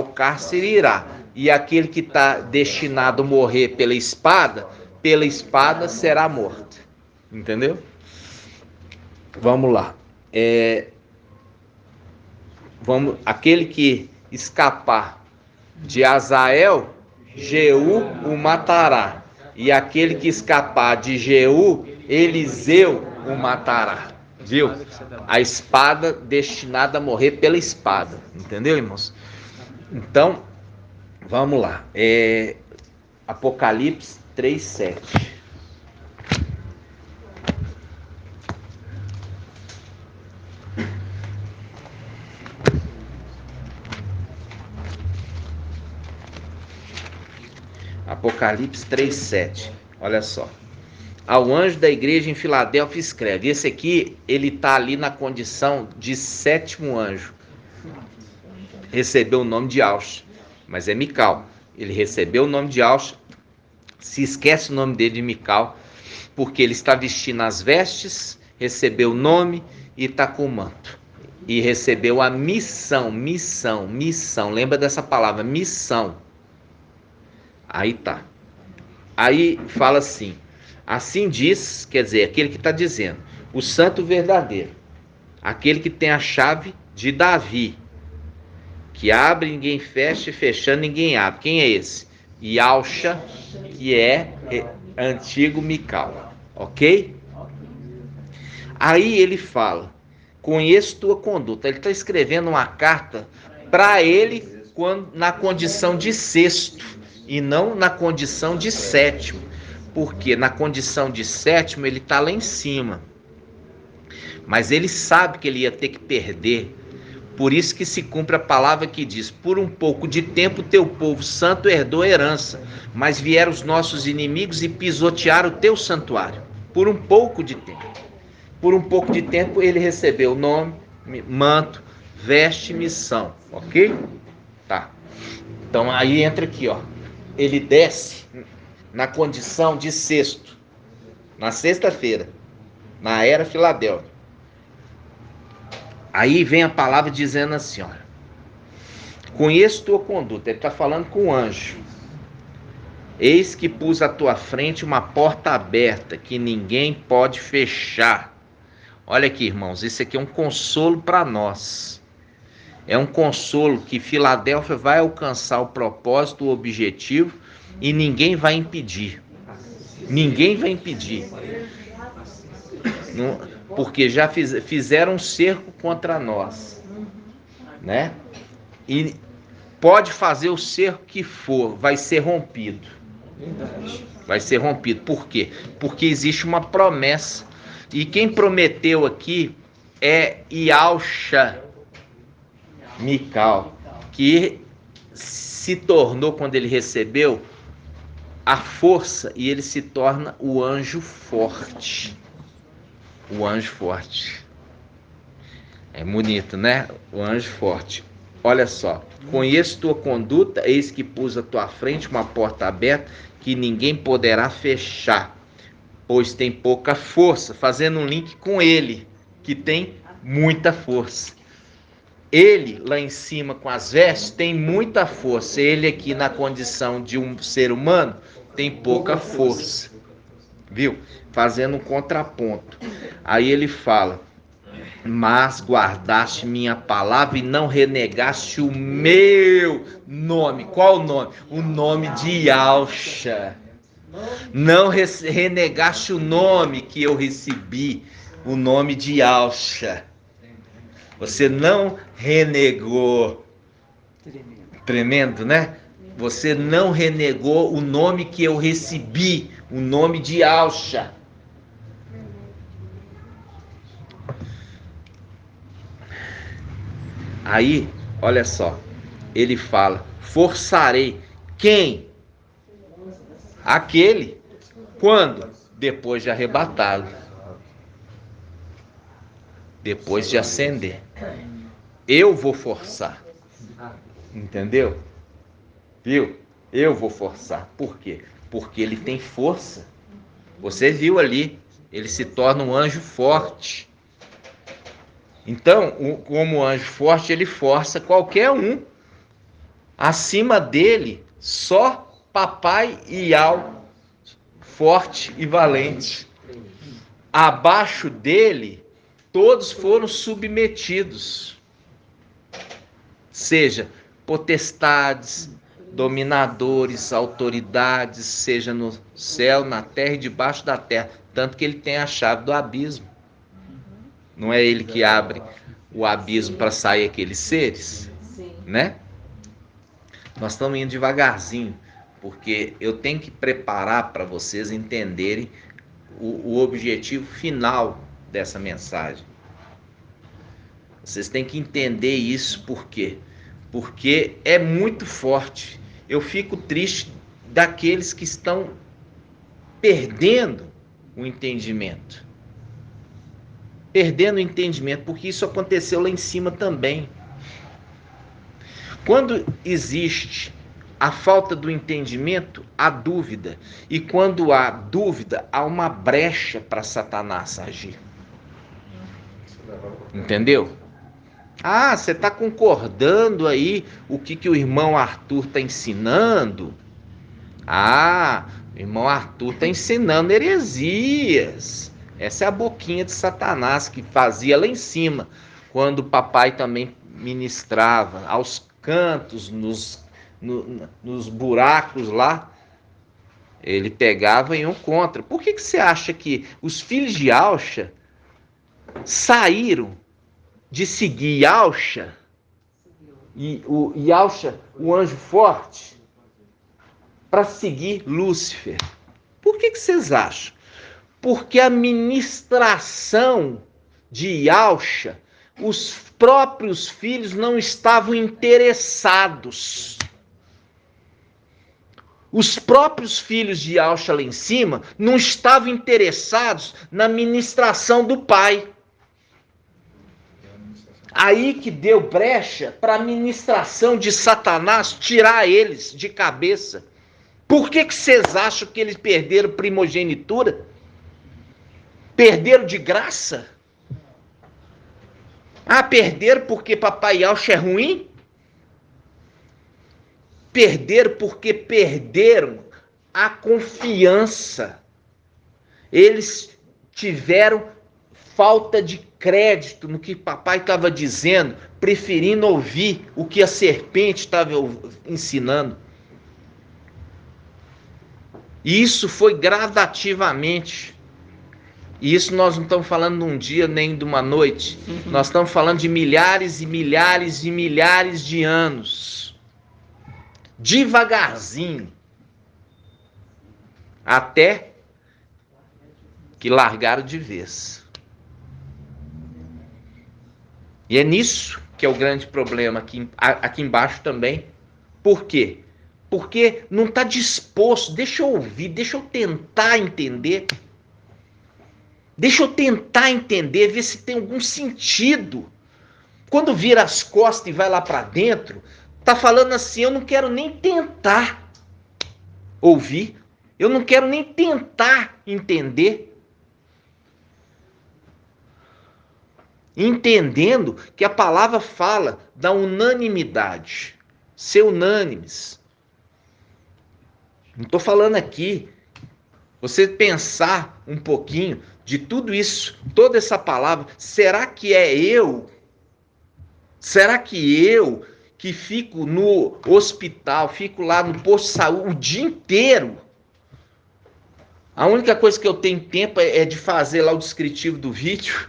cárcere irá. E aquele que está destinado a morrer pela espada será morto. Entendeu? Vamos lá. Aquele que escapar de Azael, Jeú o matará. E aquele que escapar de Jeú, Eliseu o matará. Viu? A espada destinada a morrer pela espada. Entendeu, irmãos? Então, vamos lá. Apocalipse 3:7. Apocalipse 3:7. Olha só. Ao anjo da igreja em Filadélfia escreve. Esse aqui, ele está ali na condição de sétimo anjo. Recebeu o nome de Aush, mas é Mical. Ele recebeu o nome de Aush, se esquece o nome dele de Mical, porque ele está vestindo as vestes, recebeu o nome e está com o manto. E recebeu a missão. Lembra dessa palavra, missão. Aí tá. Aí fala assim. Assim diz, quer dizer, aquele que está dizendo, o santo verdadeiro, aquele que tem a chave de Davi, que abre, ninguém fecha, e fechando, ninguém abre. Quem é esse? Yahusha, que é antigo Mical. Ok? Aí ele fala, conheço tua conduta. Ele está escrevendo uma carta para ele na condição de sexto e não na condição de sétimo. Porque na condição de sétimo ele está lá em cima. Mas ele sabe que ele ia ter que perder Por isso que se cumpre a palavra que diz: por um pouco de tempo teu povo santo herdou a herança, mas vieram os nossos inimigos e pisotearam o teu santuário. Por um pouco de tempo. Por um pouco de tempo ele recebeu nome, manto, veste, missão, ok? Tá. Então aí entra aqui, ó. Ele desce na condição de sexto, na sexta-feira, na era Filadélfia. Aí vem a palavra dizendo assim, ó: conheço tua conduta. Ele está falando com o anjo. Eis que pus à tua frente uma porta aberta que ninguém pode fechar. Olha aqui, irmãos, isso aqui é um consolo para nós. É um consolo que Filadélfia vai alcançar o propósito, o objetivo, e ninguém vai impedir. Ninguém vai impedir. Não, porque já fizeram um cerco contra nós, né? E pode fazer o cerco que for, vai ser rompido. Vai ser rompido. Por quê? Porque existe uma promessa. E quem prometeu aqui é Yalcha Mical, que se tornou, quando ele recebeu, a força, e ele se torna o anjo forte. O anjo forte. É bonito, né? O anjo forte. Olha só. Conheço tua conduta, eis que pus à tua frente uma porta aberta que ninguém poderá fechar, pois tem pouca força. Fazendo um link com ele, que tem muita força. Ele, lá em cima com as vestes, tem muita força. Ele aqui na condição de um ser humano, tem pouca força. Viu? Fazendo um contraponto. Aí ele fala: mas guardaste minha palavra e não renegaste o meu nome. Qual o nome? O nome de Yalcha. Não renegaste o nome que eu recebi, o nome de Yalcha. Você não renegou. Tremendo, né? Você não renegou o nome que eu recebi, o nome de Yalcha. Aí, olha só, ele fala: forçarei. Quem? Aquele. Quando? Depois de arrebatá-lo. Depois de ascender. Eu vou forçar. Entendeu? Viu? Eu vou forçar. Por quê? Porque ele tem força. Você viu ali, ele se torna um anjo forte. Então, como anjo forte, ele força qualquer um. Acima dele, só papai Ial, forte e valente. Abaixo dele, todos foram submetidos. Seja potestades, dominadores, autoridades, seja no céu, na terra e debaixo da terra. Tanto que ele tem a chave do abismo. Não é ele que abre o abismo para sair aqueles seres? Sim. Né? Nós estamos indo devagarzinho, porque eu tenho que preparar para vocês entenderem o objetivo final dessa mensagem. Vocês têm que entender isso. Por quê? Porque é muito forte. Eu fico triste daqueles que estão perdendo o entendimento. Perdendo o entendimento, porque isso aconteceu lá em cima também. Quando existe a falta do entendimento, há dúvida. E quando há dúvida, há uma brecha para Satanás agir. Entendeu? Ah, você está concordando aí o que o irmão Arthur está ensinando? Ah, o irmão Arthur está ensinando heresias. Essa é a boquinha de Satanás que fazia lá em cima, quando o papai também ministrava, aos cantos, nos buracos lá, ele pegava em um contra. Por que você acha que os filhos de Yalcha saíram de seguir Yalcha, e o Yalcha, o anjo forte, para seguir Lúcifer? Por que vocês acham? Porque a ministração de Yalcha os próprios filhos não estavam interessados. Os próprios filhos de Yahshua lá em cima não estavam interessados na ministração do pai. Aí que deu brecha para a ministração de Satanás tirar eles de cabeça. Por que vocês acham que eles perderam primogenitura? Perderam de graça? Ah, perderam porque papai Yahshua é ruim? Perderam porque perderam a confiança. Eles tiveram falta de crédito no que papai estava dizendo, preferindo ouvir o que a serpente estava ensinando. E isso foi gradativamente. E isso nós não estamos falando de um dia nem de uma noite. Nós estamos falando de milhares e milhares e milhares de anos. Devagarzinho. Até que largaram de vez. E é nisso que é o grande problema aqui embaixo também. Por quê? Porque não está disposto. Deixa eu ouvir, deixa eu tentar entender. Deixa eu tentar entender, ver se tem algum sentido. Quando vira as costas e vai lá para dentro, tá falando assim, eu não quero nem tentar ouvir, eu não quero nem tentar entender. Entendendo que a palavra fala da unanimidade, ser unânimes. Não estou falando aqui, você pensar um pouquinho de tudo isso, toda essa palavra, será que é eu? Será que eu que fico no hospital, fico lá no posto de saúde o dia inteiro? A única coisa que eu tenho tempo é de fazer lá o descritivo do vídeo,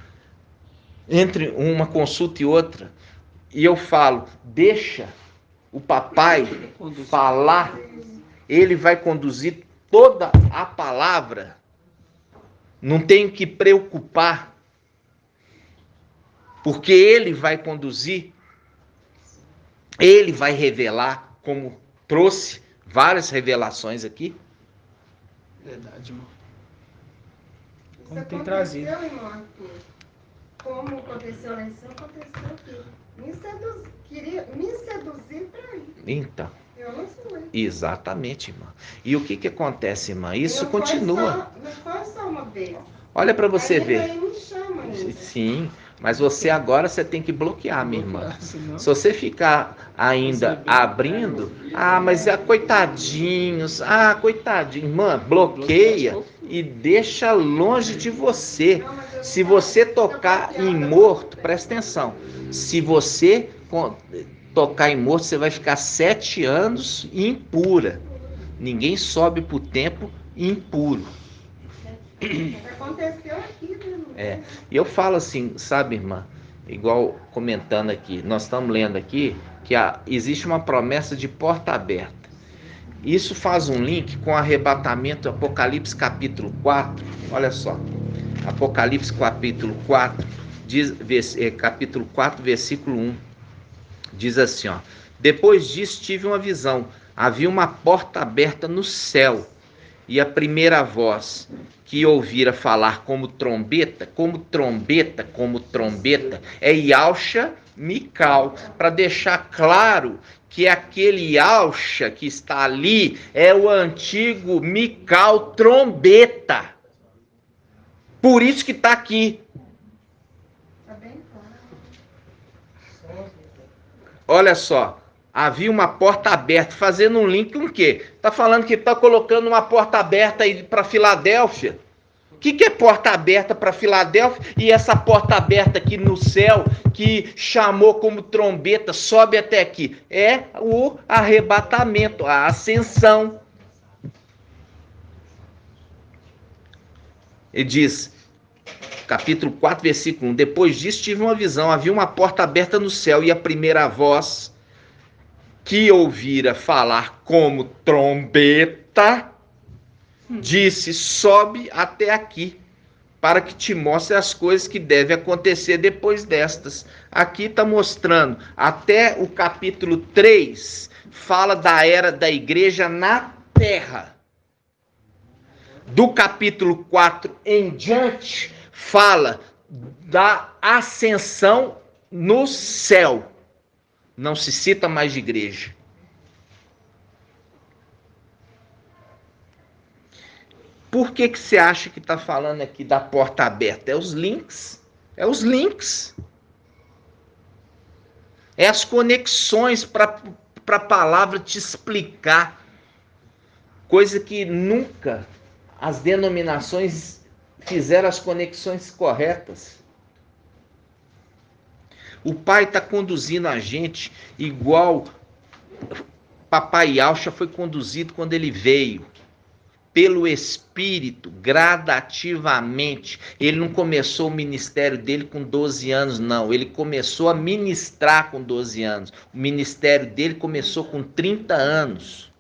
entre uma consulta e outra, e eu falo, deixa o papai falar, ele vai conduzir toda a palavra. Não tenho que preocupar, porque ele vai conduzir, ele vai revelar, como trouxe várias revelações aqui. Verdade, irmão. Isso Como tem aconteceu, trazido. irmão Arthur. Como aconteceu lá em cima, aconteceu aqui. Queria me seduzir para ir. Então, Eu não fui. exatamente, irmã. E o que acontece, irmã? Isso Não continua. Não foi só uma vez. Olha para você Aí ver. ele me chama ainda. Sim, mas você agora você tem que bloquear, minha irmã. Senão- Se você ficar ainda abrindo, mas coitadinhos, coitadinho, irmã, bloqueia e deixa longe de você. Não, mas eu Se não você faço, tocar eu tô em bloqueada. morto, presta atenção. Se você tocar em morto, você vai ficar 7 anos impura. Ninguém sobe pro templo impuro. Aconteceu aqui, né? E eu falo assim, sabe, irmã? Igual comentando aqui, nós estamos lendo aqui que existe uma promessa de porta aberta. Isso faz um link com o arrebatamento, Apocalipse capítulo 4. Olha só, Apocalipse capítulo 4, capítulo 4, versículo 1. Diz assim, ó: depois disso tive uma visão, havia uma porta aberta no céu, e a primeira voz que ouvira falar como trombeta, é Yahshua Mical, para deixar claro que aquele Yahshua que está ali é o antigo Mical trombeta. Por isso que está aqui. Tá bem claro. Olha só, havia uma porta aberta, fazendo um link com o quê? Está falando que está colocando uma porta aberta aí para Filadélfia. O que é porta aberta para Filadélfia? E essa porta aberta aqui no céu, que chamou como trombeta, sobe até aqui. É o arrebatamento, a ascensão. Ele diz, capítulo 4, versículo 1, depois disso tive uma visão, havia uma porta aberta no céu, e a primeira voz que ouvira falar como trombeta, disse, sobe até aqui. para que te mostre as coisas que devem acontecer depois destas. Aqui está mostrando, até o capítulo 3, fala da era da igreja na terra. Do capítulo 4 em diante, fala da ascensão no céu. Não se cita mais de igreja. Por que você acha que está falando aqui da porta aberta? É os links. É os links. É as conexões para a palavra te explicar. Coisa que nunca as denominações fizeram as conexões corretas. O Pai está conduzindo a gente igual Papai Alcha foi conduzido quando ele veio. Pelo Espírito, gradativamente. Ele não começou o ministério dele com 12 anos, não. Ele começou a ministrar com 12 anos. O ministério dele começou com 30 anos.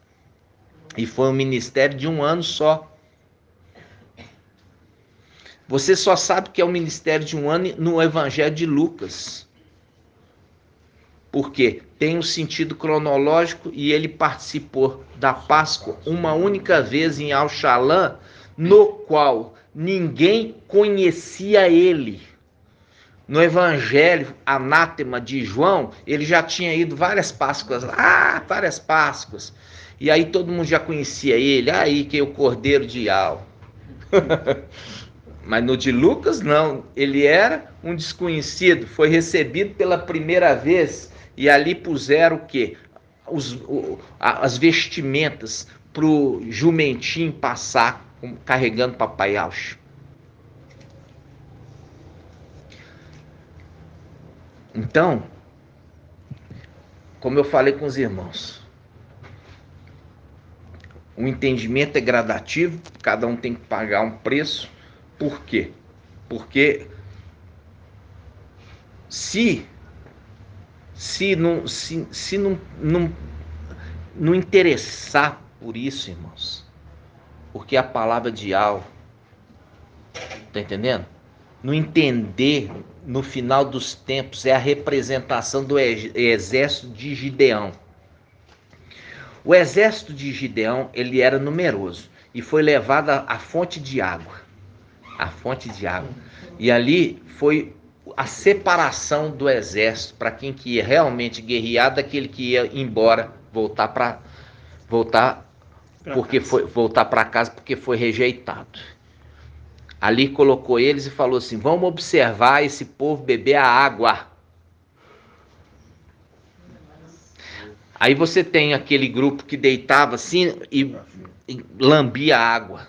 E foi um ministério de 1 ano só. Você só sabe que é um ministério de 1 ano no Evangelho de Lucas. Porque tem um sentido cronológico e ele participou da Páscoa uma única vez em Al-Shalom, no qual ninguém conhecia ele. No Evangelho Anátema de João, ele já tinha ido várias Páscoas lá, várias Páscoas. E aí todo mundo já conhecia ele, aí que é o Cordeiro de Al. Mas no de Lucas não, ele era um desconhecido, foi recebido pela primeira vez. E ali puseram o quê? As vestimentas para o jumentinho passar carregando Papai Alcha. Então, como eu falei com os irmãos, o entendimento é gradativo, cada um tem que pagar um preço. Por quê? Porque se não interessar por isso, irmãos, porque a palavra de Al, tá entendendo? Não entender, no final dos tempos, é a representação do exército de Gideão. O exército de Gideão, ele era numeroso e foi levado à fonte de água. A fonte de água. E ali foi a separação do exército para quem que ia realmente guerrear daquele que ia embora, voltar para casa porque foi rejeitado. Ali colocou eles e falou assim: vamos observar esse povo beber a água. Aí você tem aquele grupo que deitava assim e lambia a água.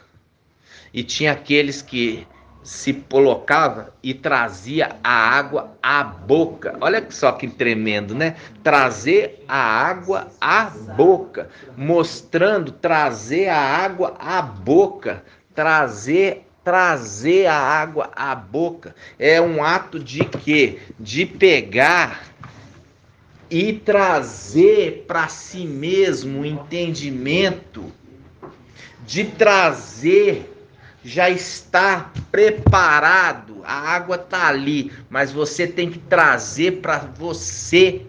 E tinha aqueles que se colocava e trazia a água à boca. Olha só que tremendo, né? Trazer a água à boca, mostrando trazer a água à boca, trazer a água à boca. É um ato de quê? De pegar e trazer para si mesmo o entendimento, de trazer. Já está preparado, a água está ali, mas você tem que trazer para você.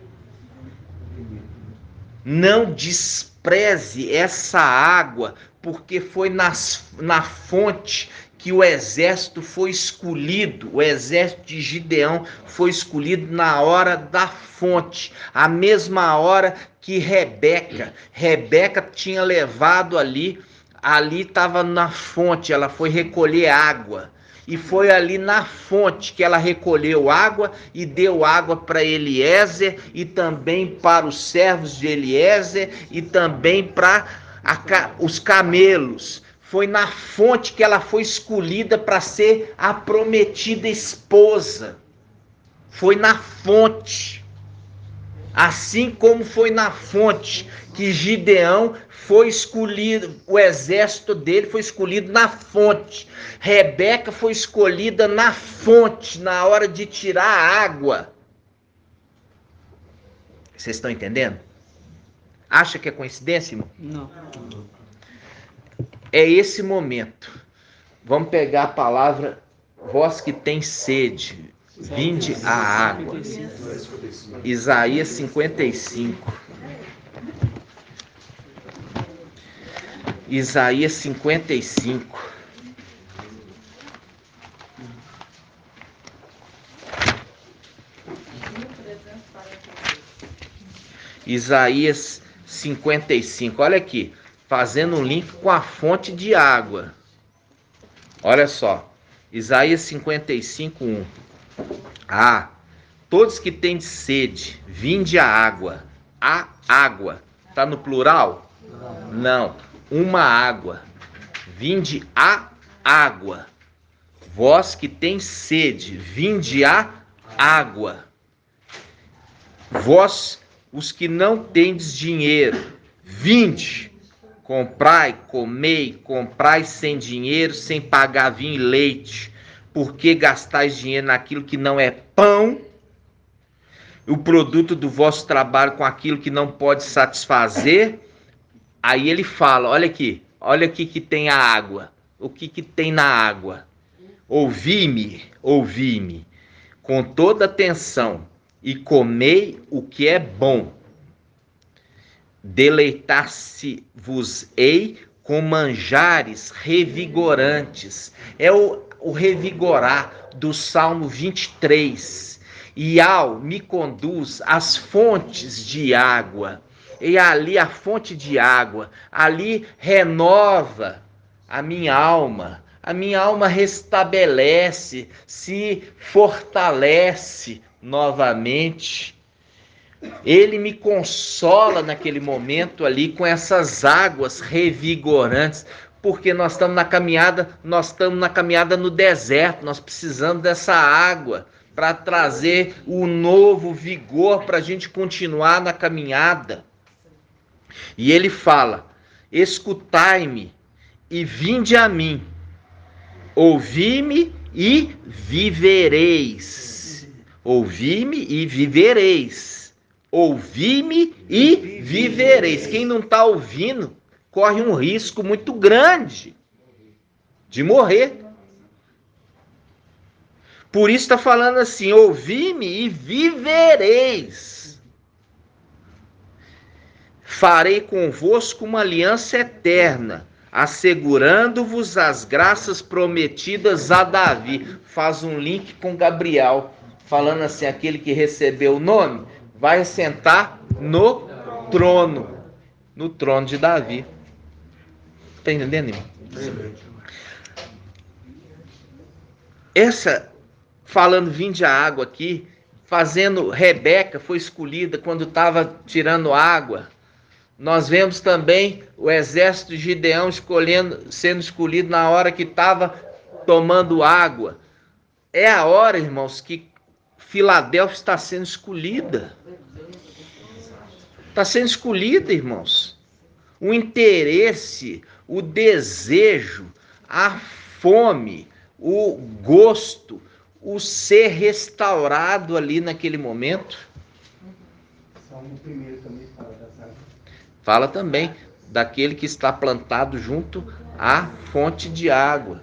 Não despreze essa água, porque foi na fonte que o exército foi escolhido, o exército de Gideão foi escolhido na hora da fonte, a mesma hora que Rebeca tinha levado ali estava na fonte, ela foi recolher água. E foi ali na fonte que ela recolheu água e deu água para Eliezer e também para os servos de Eliezer e também para os camelos. Foi na fonte que ela foi escolhida para ser a prometida esposa. Foi na fonte. Assim como foi na fonte que Gideão foi escolhido, o exército dele foi escolhido na fonte. Rebeca foi escolhida na fonte, na hora de tirar a água. Vocês estão entendendo? Acha que é coincidência, irmão? Não. É esse momento. Vamos pegar a palavra vós que tem sede, vinde a água. Isaías 55. Isaías 55. Isaías 55. Olha aqui, fazendo um link com a fonte de água. Olha só. Isaías 55, 1. Ah, todos que têm sede, vinde a água. A água. Está no plural? Não. Uma água. Vinde a água. Vós que têm sede, vinde a água. Vós, os que não tendes dinheiro, vinde. Comprai, comei, comprai sem dinheiro, sem pagar vinho e leite. Porque gastais dinheiro naquilo que não é pão, o produto do vosso trabalho com aquilo que não pode satisfazer. Aí ele fala, olha aqui que tem a água. O que tem na água? Ouvi-me, com toda atenção, e comei o que é bom. Deleitar-se-vos-ei com manjares revigorantes. É o revigorar do Salmo 23. E me conduz às fontes de água. E ali a fonte de água, ali renova a minha alma restabelece, se fortalece novamente. Ele me consola naquele momento ali com essas águas revigorantes, porque nós estamos na caminhada no deserto, nós precisamos dessa água para trazer o novo vigor para a gente continuar na caminhada. E ele fala, escutai-me e vinde a mim, ouvi-me e vivereis. Ouvi-me e vivereis. Ouvi-me e vivereis. Quem não está ouvindo corre um risco muito grande de morrer. Por isso está falando assim, ouvi-me e vivereis. Farei convosco uma aliança eterna, assegurando-vos as graças prometidas a Davi. Faz um link com Gabriel, falando assim, aquele que recebeu o nome, vai sentar no trono de Davi. Está entendendo, irmão? Essa, falando vinde a água aqui, fazendo, Rebeca foi escolhida quando estava tirando água. Nós vemos também o exército de Gideão sendo escolhido na hora que estava tomando água. É a hora, irmãos, que Filadélfia está sendo escolhida. Está sendo escolhida, irmãos. O interesse, o desejo, a fome, o gosto, o ser restaurado ali naquele momento. Salmo 1 também fala das águas. Fala também daquele que está plantado junto à fonte de água.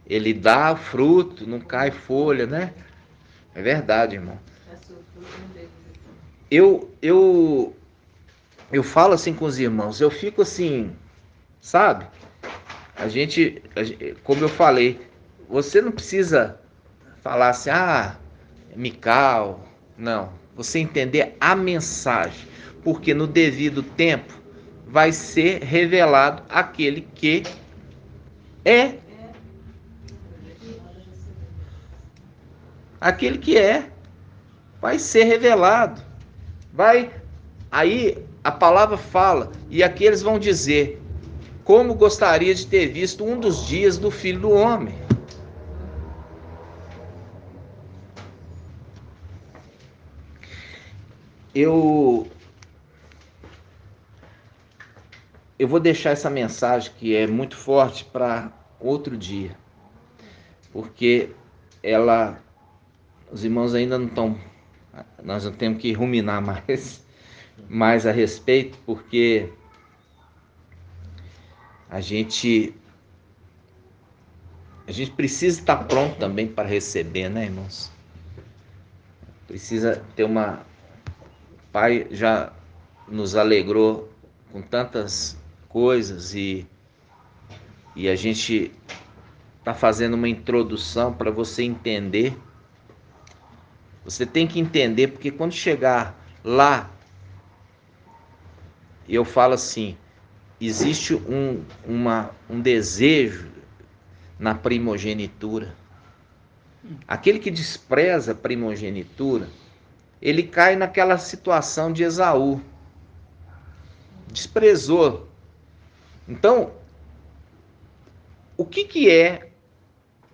Ele dá fruto, não cai folha, né? É verdade, irmão. Eu falo assim com os irmãos, eu fico assim, sabe? A gente, como eu falei, você não precisa falar assim, Mical, não. Você entender a mensagem. Porque no devido tempo vai ser revelado aquele que é. Aquele que é. Vai ser revelado. Aí a palavra fala, e aqueles vão dizer, como gostaria de ter visto um dos dias do Filho do Homem. Eu vou deixar essa mensagem que é muito forte para outro dia, porque os irmãos ainda não estão, nós não temos que ruminar mais a respeito, porque a gente a gente precisa estar pronto também para receber, né, irmãos? Precisa ter uma... O Pai já nos alegrou com tantas coisas e a gente está fazendo uma introdução para você entender. Você tem que entender, porque quando chegar lá, eu falo assim, existe um desejo na primogenitura. Aquele que despreza a primogenitura, ele cai naquela situação de Esaú. Desprezou. Então, o que é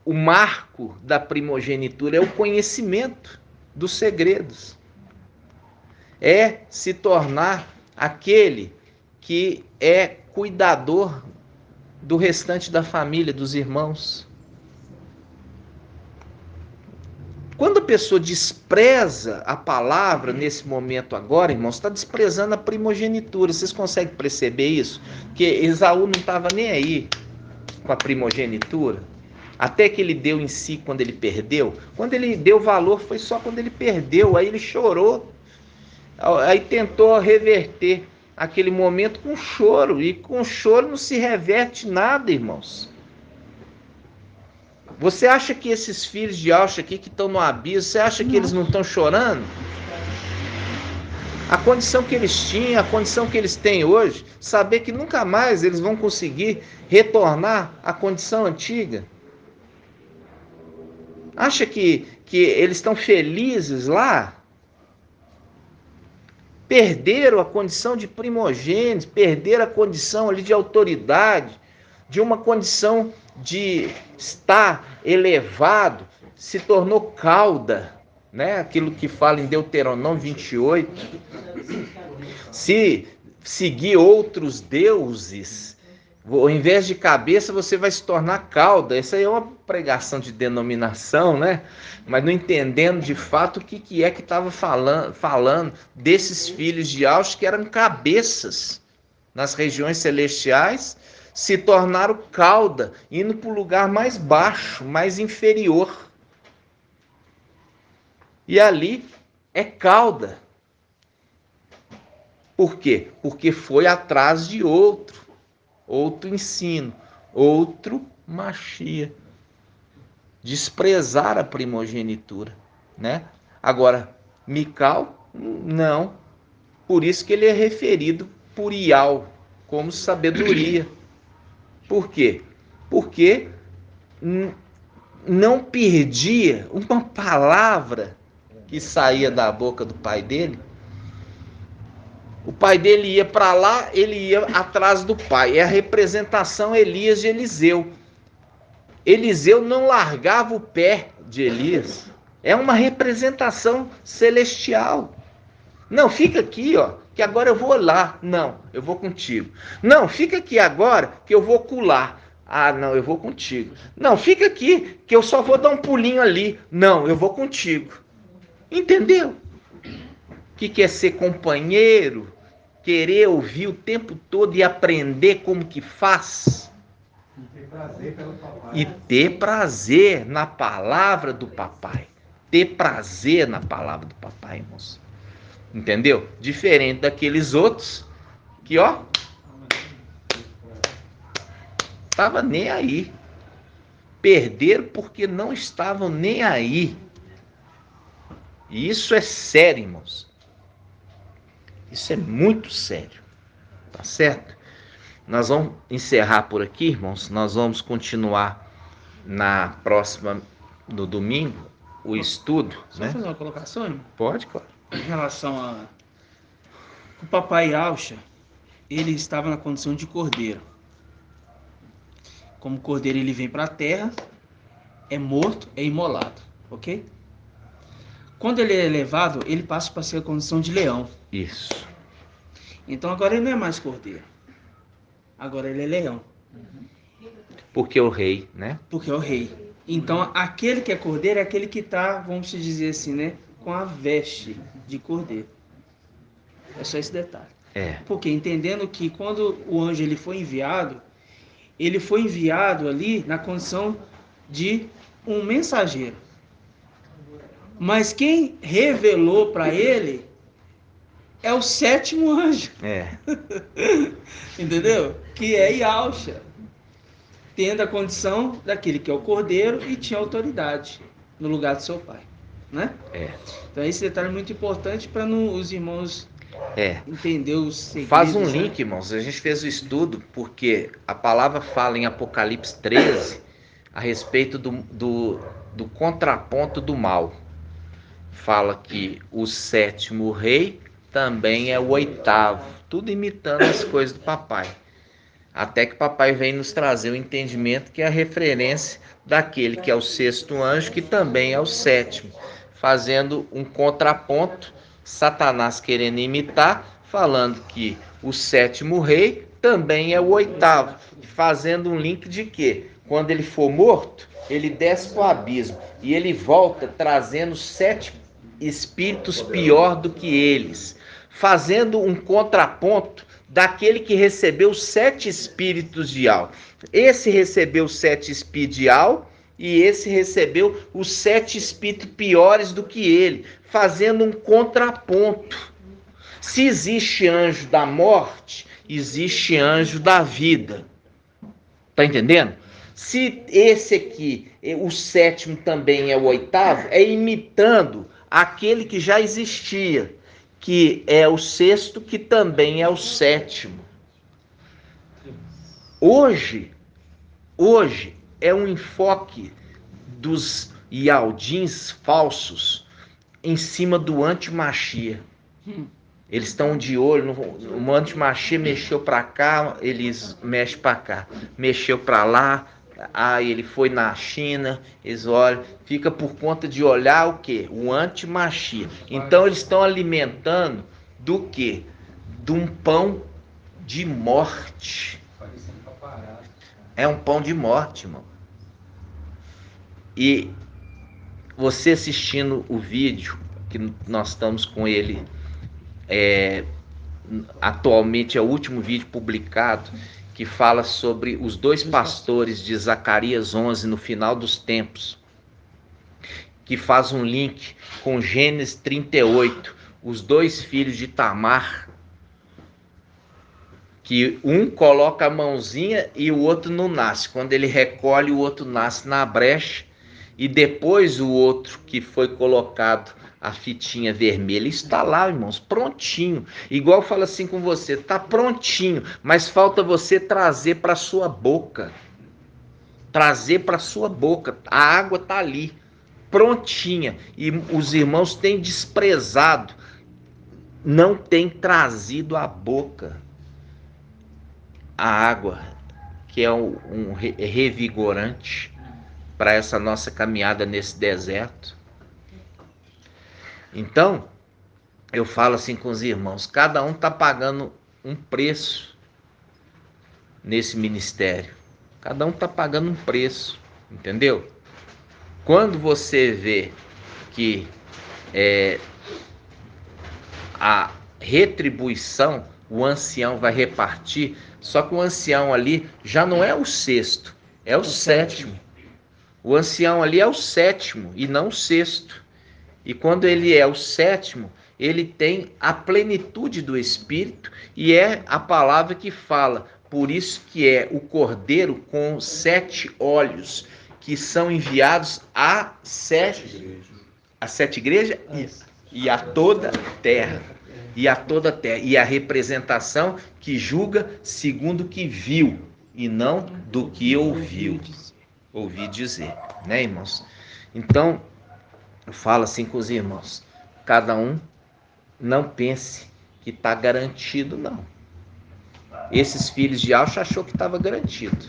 o marco da primogenitura? É o conhecimento dos segredos. É se tornar aquele que é cuidador do restante da família, dos irmãos. Quando a pessoa despreza a palavra nesse momento agora, irmãos, está desprezando a primogenitura. Vocês conseguem perceber isso? Que Esaú não estava nem aí com a primogenitura. Até que ele deu em si quando ele perdeu. Quando ele deu valor foi só quando ele perdeu. Aí ele chorou. Aí tentou reverter aquele momento com choro. E com choro não se reverte nada, irmãos. Você acha que esses filhos de Auxa aqui que estão no abismo, você acha que eles não estão chorando? A condição que eles tinham, a condição que eles têm hoje, saber que nunca mais eles vão conseguir retornar à condição antiga. Acha que eles estão felizes lá? Perderam a condição de primogênitos, perderam a condição ali de autoridade, de uma condição de estar elevado, se tornou cauda, né? Aquilo que fala em Deuteronômio 28. Se seguir outros deuses, ao invés de cabeça, você vai se tornar cauda. Essa aí é uma pregação de denominação, né? Mas não entendendo de fato o que é que estava falando desses filhos de Auxa que eram cabeças nas regiões celestiais, se tornaram cauda, indo para o lugar mais baixo, mais inferior. E ali é cauda. Por quê? Porque foi atrás de outro ensino, outro Machia. Desprezar a primogenitura, né? Agora, Mical, não. Por isso que ele é referido por Ial como sabedoria. Por quê? Porque não perdia uma palavra que saía da boca do pai dele. O pai dele ia para lá, ele ia atrás do pai. É a representação Elias de Eliseu. Eliseu não largava o pé de Elias. É uma representação celestial. Não, fica aqui, ó, que agora eu vou lá. Não, eu vou contigo. Não, fica aqui agora que eu vou colar. Ah, não, eu vou contigo. Não, fica aqui que eu só vou dar um pulinho ali. Não, eu vou contigo. Entendeu? O que é ser companheiro? Querer ouvir o tempo todo e aprender como que faz? E ter prazer na palavra do papai. Ter prazer na palavra do papai, irmãos. Entendeu? Diferente daqueles outros que, ó, estava nem aí. Perderam porque não estavam nem aí. E isso é sério, irmãos. Isso é muito sério. Tá certo? Nós vamos encerrar por aqui, irmãos. Nós vamos continuar na próxima, no domingo, o estudo. Só né? fazer uma colocação, irmão? Pode, claro. Em relação a... O papai Auxa, ele estava na condição de cordeiro. Como cordeiro, ele vem para a terra, é morto, é imolado. Ok? Quando ele é elevado, ele passa para ser a condição de leão. Isso. Então agora ele não é mais cordeiro. Agora ele é leão. Porque o rei, né? Porque é o rei. Então aquele que é cordeiro é aquele que está, vamos dizer assim, né? Com a veste de cordeiro. É só esse detalhe. É. Porque entendendo que quando o anjo ele foi enviado ali na condição de um mensageiro. Mas quem revelou para ele é o 7º anjo. Entendeu? Que é Yahusha, tendo a condição daquele que é o cordeiro e tinha autoridade no lugar de seu pai, né? Então esse detalhe é muito importante para os irmãos entender os segredos. Faz um link, irmãos. A gente fez o estudo porque a palavra fala em Apocalipse 13 a respeito do contraponto do mal. Fala que o 7º rei também é o 8º, tudo imitando as coisas do papai. Até que papai vem nos trazer o entendimento que é a referência daquele que é o 6º anjo, que também é o 7º, fazendo um contraponto, Satanás querendo imitar, falando que o 7º rei também é o 8º, fazendo um link de que quando ele for morto, ele desce para o abismo e ele volta trazendo 7 espíritos pior do que eles, fazendo um contraponto daquele que recebeu 7 espíritos de Al. Esse recebeu 7 espíritos de Al e esse recebeu os 7 espíritos piores do que ele, fazendo um contraponto. Se existe anjo da morte, existe anjo da vida. Tá entendendo? Se esse aqui, o 7º também é o 8º, é imitando aquele que já existia, que é o 6º, que também é o 7º. Hoje é um enfoque dos Yaldins falsos em cima do antimachia. Eles estão de olho, o antimachia mexeu para cá, eles mexem para cá. Mexeu para lá, ele foi na China, eles olham, fica por conta de olhar o quê? O antimachia. Então eles estão alimentando do quê? De um pão de morte. É um pão de morte, irmão. E você assistindo o vídeo, que nós estamos com ele, atualmente é o último vídeo publicado, que fala sobre os 2 pastores de Zacarias 11 no final dos tempos, que faz um link com Gênesis 38, os 2 filhos de Tamar, que um coloca a mãozinha e o outro não nasce. Quando ele recolhe, o outro nasce na brecha, e depois o outro que foi colocado a fitinha vermelha está lá, irmãos, prontinho. Igual fala assim com você, está prontinho, mas falta você trazer para sua boca. Trazer para sua boca. A água está ali, prontinha. E os irmãos têm desprezado, não têm trazido à boca a água, que é um revigorante para essa nossa caminhada nesse deserto. Então, eu falo assim com os irmãos, cada um está pagando um preço nesse ministério. Cada um está pagando um preço, entendeu? Quando você vê que a retribuição, o ancião vai repartir, só que o ancião ali já não é o 6º, é o 7º. O ancião ali é o 7º e não o 6º. E quando ele é o 7º, ele tem a plenitude do Espírito, e é a palavra que fala. Por isso que é o Cordeiro com 7 olhos, que são enviados a 7 igrejas e a toda terra. E a toda terra. E a representação que julga segundo o que viu, e não do que ouvi dizer. Né, irmãos? Então, eu falo assim com os irmãos, cada um não pense que está garantido, não. Esses filhos de Alcha achou que estava garantido.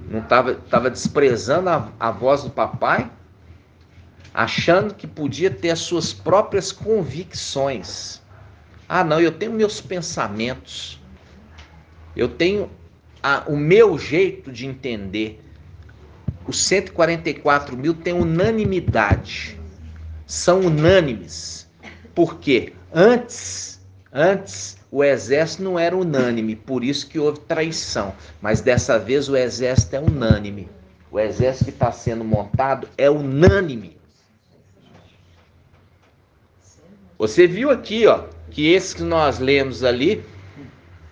Não estava desprezando a voz do papai, achando que podia ter as suas próprias convicções. Ah, não, eu tenho meus pensamentos, eu tenho o meu jeito de entender. Os 144 mil têm unanimidade, são unânimes. Por quê? Antes o exército não era unânime, por isso que houve traição. Mas dessa vez o exército é unânime. O exército que está sendo montado é unânime. Você viu aqui, ó, que esses que nós lemos ali,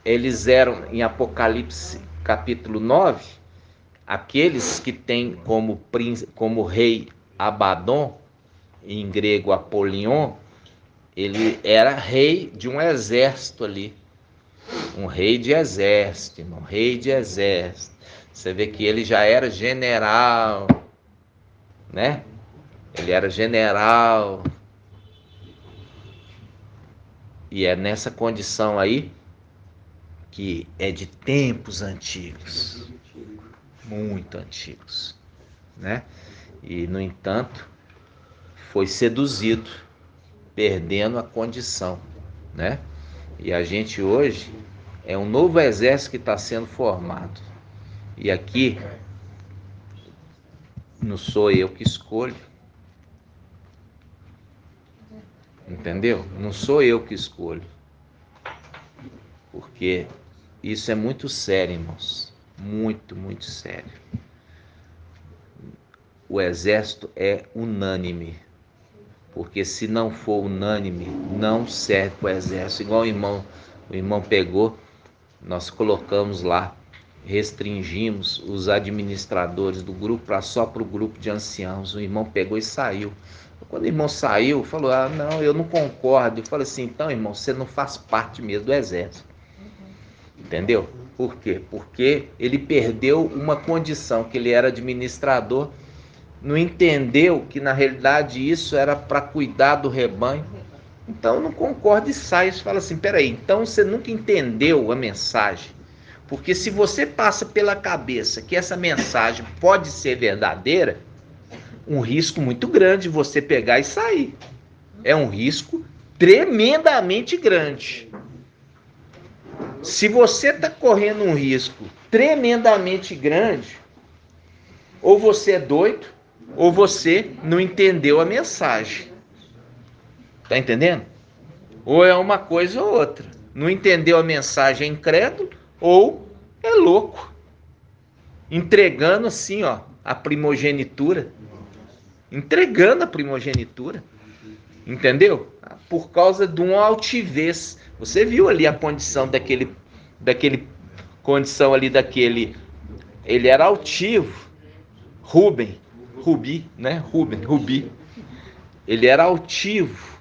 eles eram, em Apocalipse capítulo 9, aqueles que têm como rei Abaddon, em grego Apolion, ele era rei de um exército ali. Um rei de exército, irmão, rei de exército. Você vê que ele já era general, né? Ele era general. E é nessa condição aí que é de tempos antigos, muito antigos, né? E, no entanto, foi seduzido, perdendo a condição, né? E a gente hoje é um novo exército que está sendo formado. E aqui não sou eu que escolho, entendeu? Não sou eu que escolho, porque isso é muito sério, irmãos, muito, muito sério. O exército é unânime, porque se não for unânime, não serve para o exército. Igual o irmão pegou, nós colocamos lá, restringimos os administradores do grupo só para o grupo de anciãos. O irmão pegou e saiu. Quando o irmão saiu, falou, não, eu não concordo. Eu falei assim, então, irmão, você não faz parte mesmo do exército. Entendeu? Por quê? Porque ele perdeu uma condição, que ele era administrador, não entendeu que na realidade isso era para cuidar do rebanho. Então não concorda e sai. Você fala assim, peraí, então você nunca entendeu a mensagem. Porque se você passa pela cabeça que essa mensagem pode ser verdadeira, um risco muito grande você pegar e sair. É um risco tremendamente grande. Se você está correndo um risco tremendamente grande, ou você é doido, ou você não entendeu a mensagem. Tá entendendo? Ou é uma coisa ou outra. Não entendeu a mensagem, é incrédulo, ou é louco. Entregando assim, ó, a primogenitura. Entregando a primogenitura. Entendeu? Por causa de uma altivez. Você viu ali a condição daquele condição ali daquele. Ele era altivo. Rubi. Ele era altivo.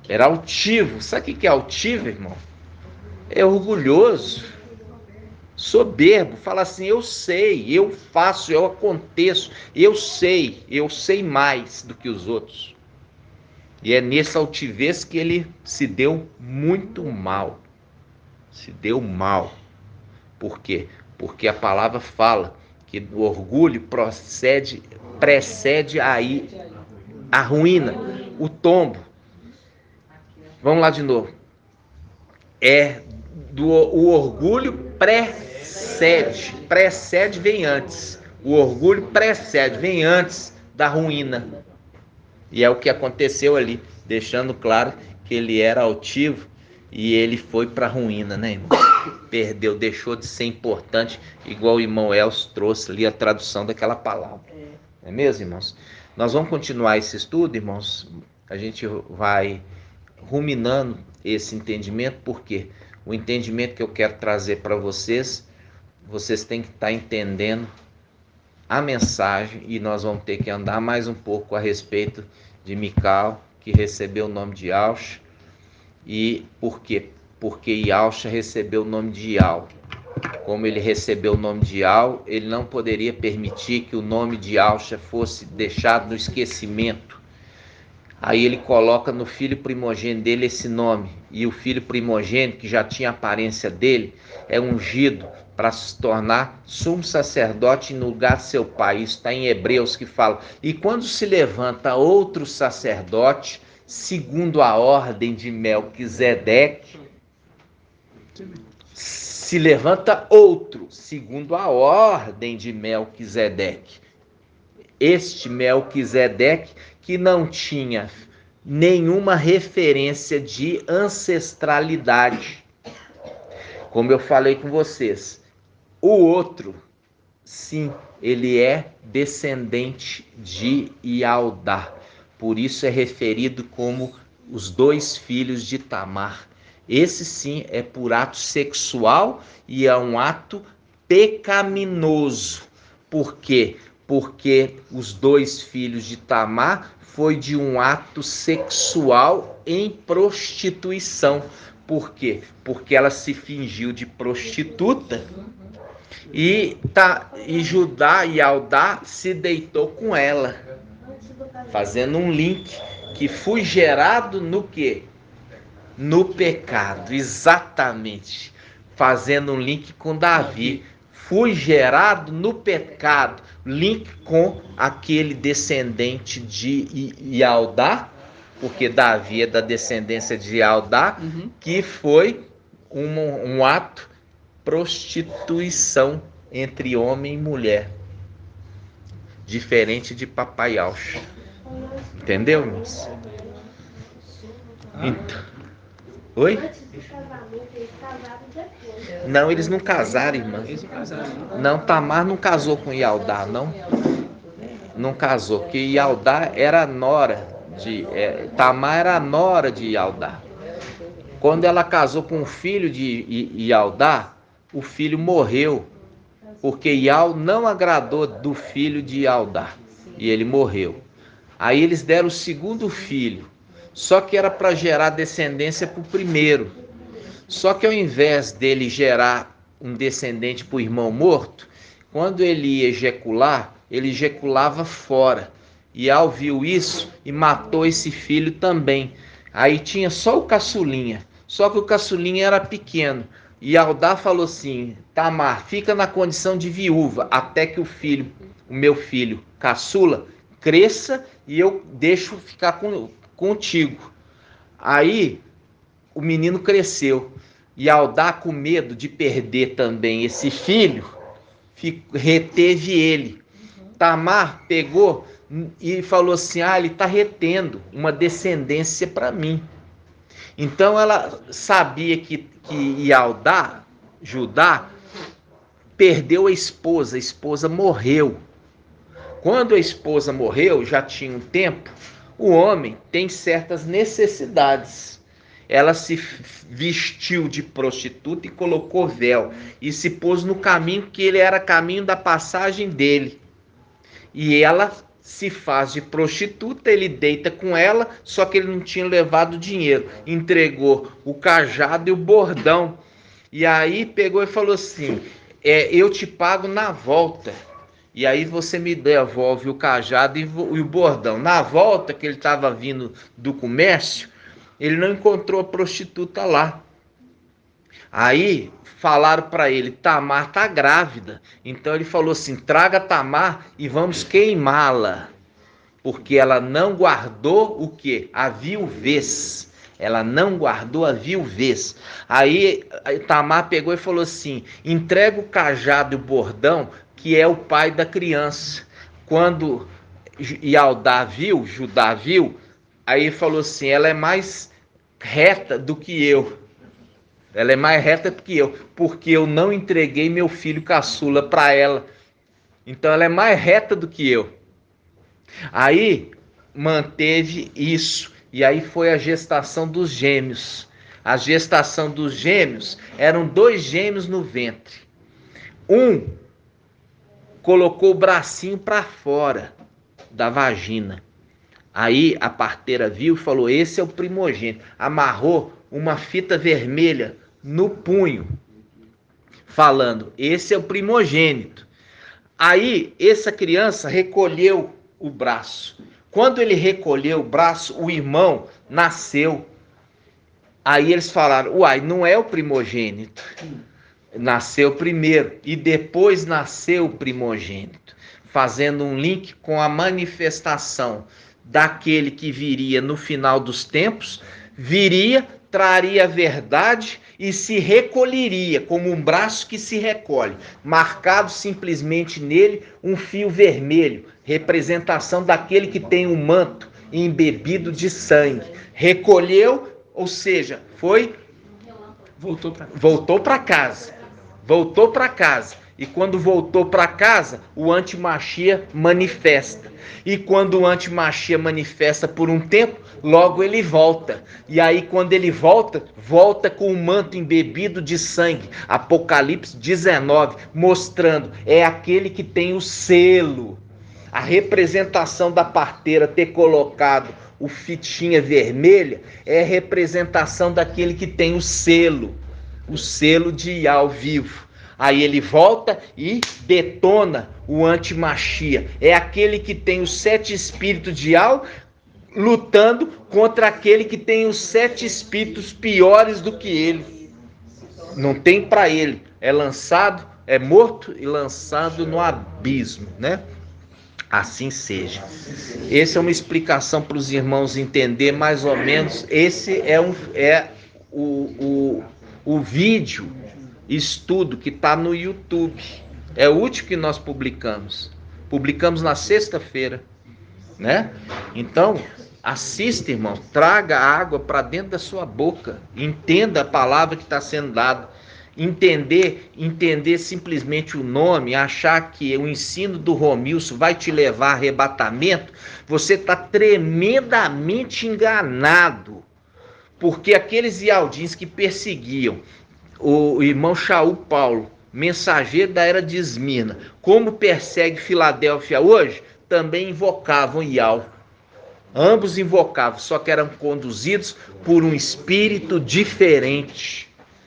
Era altivo. Sabe o que é altivo, irmão? É orgulhoso, soberbo. Fala assim, eu sei, eu faço, eu aconteço, eu sei mais do que os outros. E é nessa altivez que ele se deu muito mal. Se deu mal. Por quê? Porque a palavra fala que o orgulho precede aí a ruína, o tombo. Vamos lá de novo. O orgulho precede vem antes. O orgulho vem antes da ruína. E é o que aconteceu ali, deixando claro que ele era altivo e ele foi para a ruína, né, irmão? Perdeu, deixou de ser importante, igual o irmão Elcio trouxe ali a tradução daquela palavra. Não é mesmo, irmãos? Nós vamos continuar esse estudo, irmãos. A gente vai ruminando esse entendimento, porque o entendimento que eu quero trazer para vocês têm que estar entendendo a mensagem, e nós vamos ter que andar mais um pouco a respeito de Mical, que recebeu o nome de Yahusha. E por quê? Porque Yahusha recebeu o nome de Yah. Como ele recebeu o nome de Yah, ele não poderia permitir que o nome de Yahusha fosse deixado no esquecimento. Aí ele coloca no filho primogênito dele esse nome, e o filho primogênito, que já tinha a aparência dele, é ungido para se tornar sumo sacerdote no lugar de seu pai. Isso está em Hebreus, que fala, e quando se levanta outro sacerdote, segundo a ordem de Melquisedeque, se levanta outro, segundo a ordem de Melquisedeque. Este Melquisedeque, que não tinha nenhuma referência de ancestralidade. Como eu falei com vocês, o outro sim, ele é descendente de Ialdá. Por isso é referido como os 2 filhos de Tamar. Esse sim é por ato sexual e é um ato pecaminoso. Por quê? Porque os 2 filhos de Tamar foi de um ato sexual em prostituição. Por quê? Porque ela se fingiu de prostituta e Judá e Ialdá se deitou com ela, fazendo um link que fui gerado no quê? No pecado, exatamente, fazendo um link com Davi. Fui gerado no pecado, link com aquele descendente de Ialdá, porque Davi é da descendência de Ialdá, que foi um ato prostituição entre homem e mulher, diferente de Papai Alcha. Entendeu, irmãos? Então, oi? Não, eles não casaram, irmã. Não, Tamar não casou com Ialdá, não. Não casou, porque Ialdá era nora de... Tamar era nora de Ialdá. Quando ela casou com o filho de Ialdá, o filho morreu, porque Ial não agradou do filho de Ialdá, e ele morreu. Aí eles deram o segundo filho, só que era para gerar descendência para o primeiro. Só que ao invés dele gerar um descendente para o irmão morto, quando ele ia ejacular, ele ejaculava fora. Ial viu isso e matou esse filho também. Aí tinha só o caçulinha, só que o caçulinha era pequeno. E Ialdá falou assim: Tamar, fica na condição de viúva até que o meu filho caçula, cresça e eu deixo ficar contigo. Aí o menino cresceu. E Ialdá, com medo de perder também esse filho, reteve ele. Tamar pegou e falou assim: ele está retendo uma descendência para mim. Então ela sabia que Ialdá, Judá, perdeu a esposa morreu. Quando a esposa morreu, já tinha um tempo, o homem tem certas necessidades. Ela se vestiu de prostituta e colocou véu e se pôs no caminho que ele era caminho da passagem dele. E ela se faz de prostituta, ele deita com ela, só que ele não tinha levado dinheiro. Entregou o cajado e o bordão. E aí pegou e falou assim: eu te pago na volta. E aí você me devolve o cajado e o bordão. Na volta que ele estava vindo do comércio, ele não encontrou a prostituta lá. Aí falaram para ele: Tamar está grávida. Então ele falou assim: traga Tamar e vamos queimá-la. Porque ela não guardou o quê? A viuvez. Ela não guardou a viuvez. Aí Tamar pegou e falou assim: entrega o cajado e o bordão, que é o pai da criança. Quando Ialdá viu, Judá viu, aí ele falou assim: ela é mais reta do que eu. Ela é mais reta do que eu, porque eu não entreguei meu filho caçula para ela. Então ela é mais reta do que eu. Aí manteve isso. E aí foi a gestação dos gêmeos. A gestação dos gêmeos eram 2 gêmeos no ventre. Um colocou o bracinho para fora da vagina. Aí a parteira viu e falou: esse é o primogênito. Amarrou uma fita vermelha no punho, falando: esse é o primogênito. Aí essa criança recolheu o braço. Quando ele recolheu o braço, o irmão nasceu. Aí eles falaram: uai, não é o primogênito. Nasceu primeiro e depois nasceu o primogênito, fazendo um link com a manifestação daquele que viria no final dos tempos, traria a verdade e se recolheria, como um braço que se recolhe, marcado simplesmente nele um fio vermelho, representação daquele que tem um manto embebido de sangue. Recolheu, ou seja, voltou para casa. E quando voltou para casa, o antimachia manifesta. E quando o antimachia manifesta por um tempo, logo ele volta. E aí quando ele volta, volta com o manto embebido de sangue. Apocalipse 19, mostrando, é aquele que tem o selo. A representação da parteira ter colocado o fitinha vermelha é representação daquele que tem o selo de Iá vivo. Aí ele volta e detona o antimachia. É aquele que tem os 7 espíritos de Iá lutando contra aquele que tem os 7 espíritos piores do que ele. Não tem para ele. É lançado, é morto e lançado no abismo, né? Assim seja. Essa é uma explicação para os irmãos entender mais ou menos. Esse é o vídeo estudo que está no YouTube. É o último que nós publicamos. Publicamos na sexta-feira, né? Então, assista, irmão. Traga água para dentro da sua boca. Entenda a palavra que está sendo dada. Entender simplesmente o nome, achar que o ensino do Romilson vai te levar a arrebatamento, você está tremendamente enganado. Porque aqueles ialdins que perseguiam o irmão Shaul Paulo, mensageiro da era de Esmirna, como persegue Filadélfia hoje, também invocavam Ial. Ambos invocavam, só que eram conduzidos por um espírito diferente.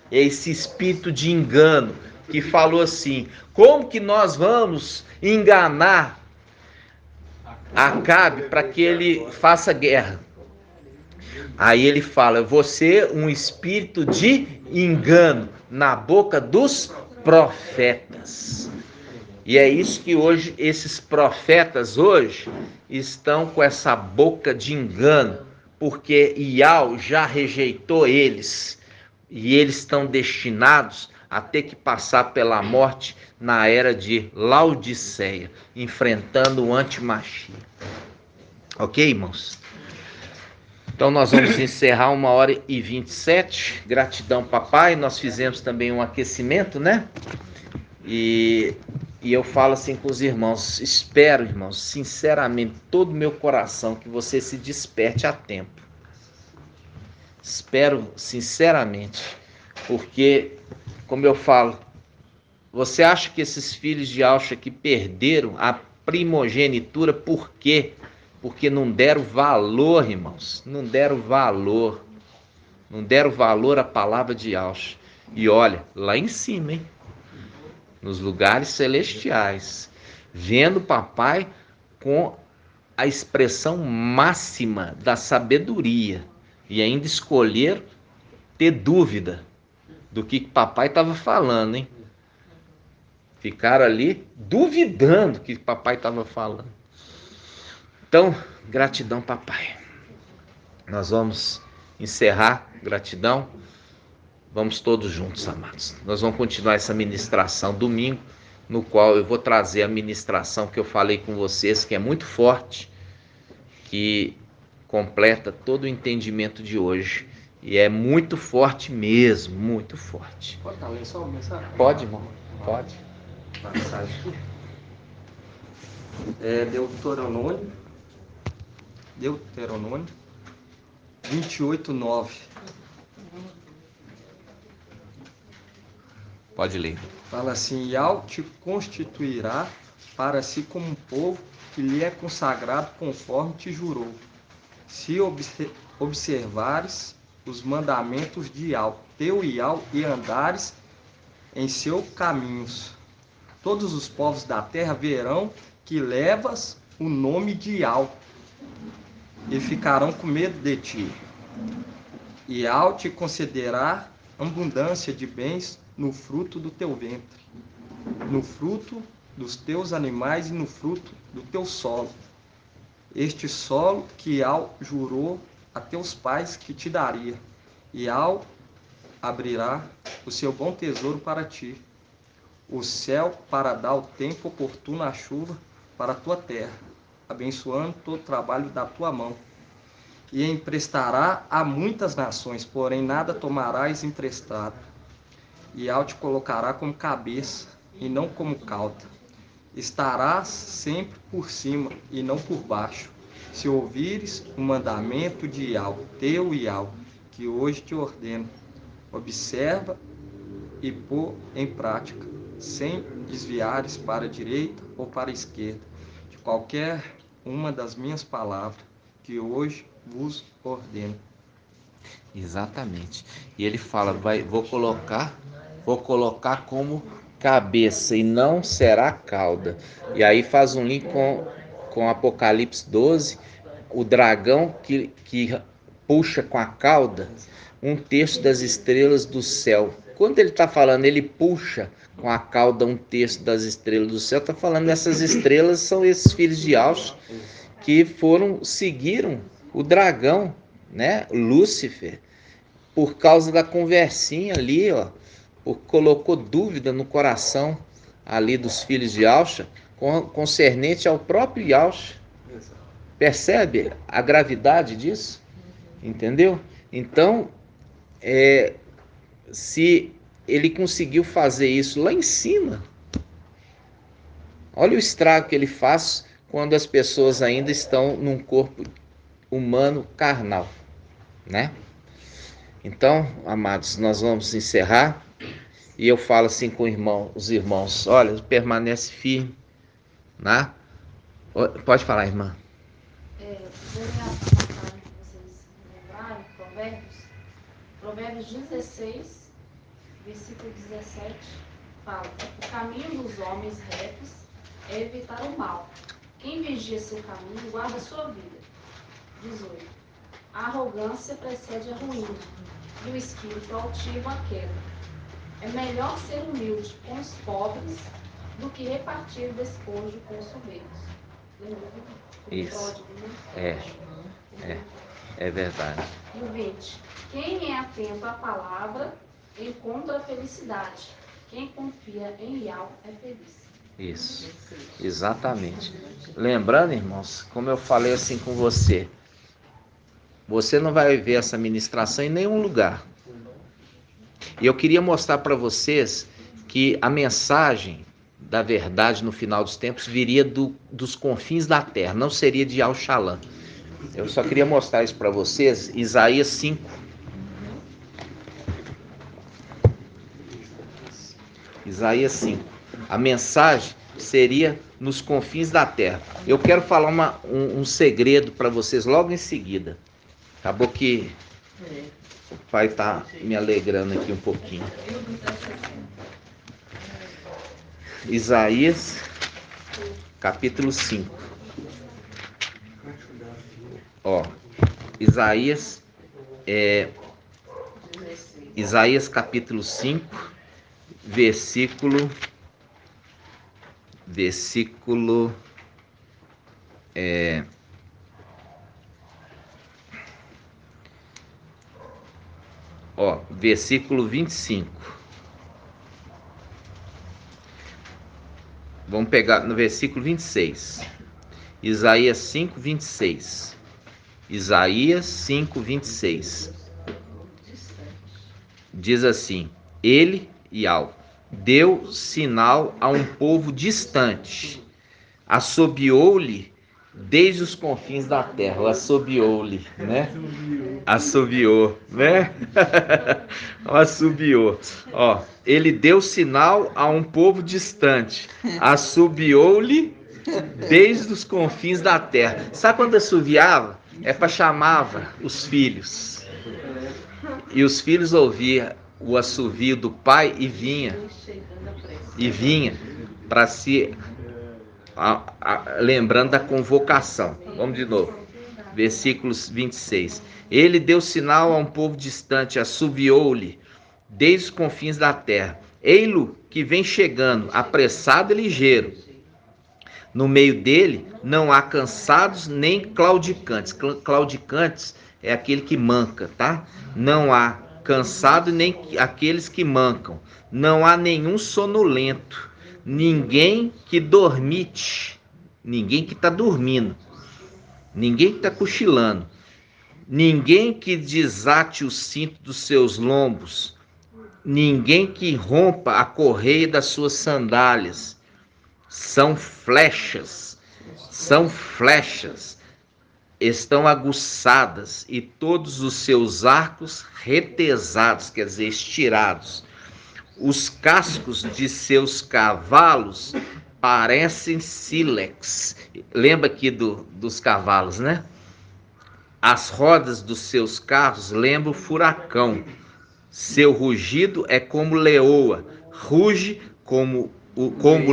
Esse espírito de engano, que falou assim, como que nós vamos enganar Acabe para que ele faça guerra? Aí ele fala, você um espírito de engano na boca dos profetas. E é isso que hoje, esses profetas hoje, estão com essa boca de engano, porque Ial já rejeitou eles. E eles estão destinados a ter que passar pela morte na era de Laodiceia, enfrentando o antimachia. Ok, irmãos? Então nós vamos encerrar 1h27. Gratidão, papai. Nós fizemos também um aquecimento, né? E eu falo assim com os irmãos, espero, irmãos, sinceramente, todo o meu coração, que você se desperte a tempo. Espero sinceramente, porque, como eu falo, você acha que esses filhos de Alcha que perderam a primogenitura, por quê? Porque não deram valor, irmãos, não deram valor à palavra de Alcha. E olha, lá em cima, hein? Nos lugares celestiais, vendo o papai com a expressão máxima da sabedoria, e ainda escolher ter dúvida do que papai estava falando, hein? Ficaram ali duvidando do que papai estava falando. Então, gratidão, papai. Nós vamos encerrar, gratidão. Vamos todos juntos, amados. Nós vamos continuar essa ministração domingo, no qual eu vou trazer a ministração que eu falei com vocês, que é muito forte, que completa todo o entendimento de hoje. E é muito forte mesmo, muito forte. Pode estar lendo só uma mensagem? Pode, irmão, pode. Mensagem. Deuteronômio 28:9. Pode ler. Fala assim, Ial te constituirá para si como um povo que lhe é consagrado conforme te jurou. Se observares os mandamentos de Ial, teu Ial, e andares em seus caminhos, todos os povos da terra verão que levas o nome de Ial e ficarão com medo de ti. Ial te concederá abundância de bens no fruto do teu ventre, no fruto dos teus animais e no fruto do teu solo. Este solo que Ial jurou a teus pais que te daria. Ial abrirá o seu bom tesouro para ti, o céu para dar o tempo oportuno à chuva para a tua terra, abençoando todo o trabalho da tua mão. E emprestará a muitas nações, porém nada tomarás emprestado. Ial te colocará como cabeça e não como cauda. Estarás sempre por cima e não por baixo, se ouvires o mandamento de Yahweh, teu Yahweh, que hoje te ordeno. Observa e pôr em prática, sem desviares para a direita ou para a esquerda, de qualquer uma das minhas palavras, que hoje vos ordeno. Exatamente. E ele fala, vou colocar como cabeça e não será cauda. E aí faz um link com Apocalipse 12, o dragão que puxa com a cauda um terço das estrelas do céu. Quando ele está falando, ele puxa com a cauda um terço das estrelas do céu, está falando essas estrelas são esses filhos de Alcha que seguiram o dragão, né, Lúcifer, por causa da conversinha ali, ó, colocou dúvida no coração ali dos filhos de Alcha, concernente ao próprio Yahweh. Percebe a gravidade disso? Entendeu? Então, se ele conseguiu fazer isso lá em cima, olha o estrago que ele faz quando as pessoas ainda estão num corpo humano carnal, né? Então, amados, nós vamos encerrar. E eu falo assim com os irmãos, olha, permanece firme, né? Pode falar, irmã. Vou ler a passagem que vocês lembraram, Provérbios 16, versículo 17, fala: o caminho dos homens retos é evitar o mal. Quem vigia seu caminho guarda sua vida. 18. A arrogância precede a ruína, e o espírito altivo a queda. É melhor ser humilde com os pobres do que repartir o despojo com os soberbos. Lembra? Isso. É verdade. E o 20. Quem é atento à palavra encontra a felicidade. Quem confia em Yahweh é feliz. Isso, exatamente. Lembrando, irmãos, como eu falei assim com você, você não vai ver essa ministração em nenhum lugar. E eu queria mostrar para vocês que a mensagem da verdade no final dos tempos viria dos confins da terra, não seria de Al-Shalom. Eu só queria mostrar isso para vocês, Isaías 5. Isaías 5. A mensagem seria nos confins da terra. Eu quero falar um segredo para vocês logo em seguida. Acabou que o pai está me alegrando aqui um pouquinho. Isaías, capítulo 5. Ó, Isaías capítulo 5, versículo versículo 25. Vamos pegar no versículo 26. Isaías 5, 26. Isaías 5, 26. Diz assim: ele, Yahweh, deu sinal a um povo distante, assobiou-lhe desde os confins da terra. Assobiou-lhe, né? Assobiou, né? Assobiou. Ó, ele deu sinal a um povo distante, assobiou-lhe desde os confins da terra. Sabe quando assobiava? É para chamava os filhos. E os filhos ouviam o assovio do pai e vinha para se lembrando da convocação. Vamos de novo. Versículos 26. Ele deu sinal a um povo distante, assobiou-lhe desde os confins da terra. Ei-lo que vem chegando, apressado e ligeiro. No meio dele não há cansados nem claudicantes. Claudicantes é aquele que manca, tá? Não há cansado nem aqueles que mancam. Não há nenhum sonolento. Ninguém que dormite. Ninguém que está dormindo. Ninguém que está cochilando. Ninguém que desate o cinto dos seus lombos. ninguém que rompa a correia das suas sandálias. São flechas, estão aguçadas, e todos os seus arcos retesados, quer dizer, estirados. Os cascos de seus cavalos parecem sílex. Lembra aqui dos cavalos, né? As rodas dos seus carros lembram furacão. Seu rugido é como leoa, ruge como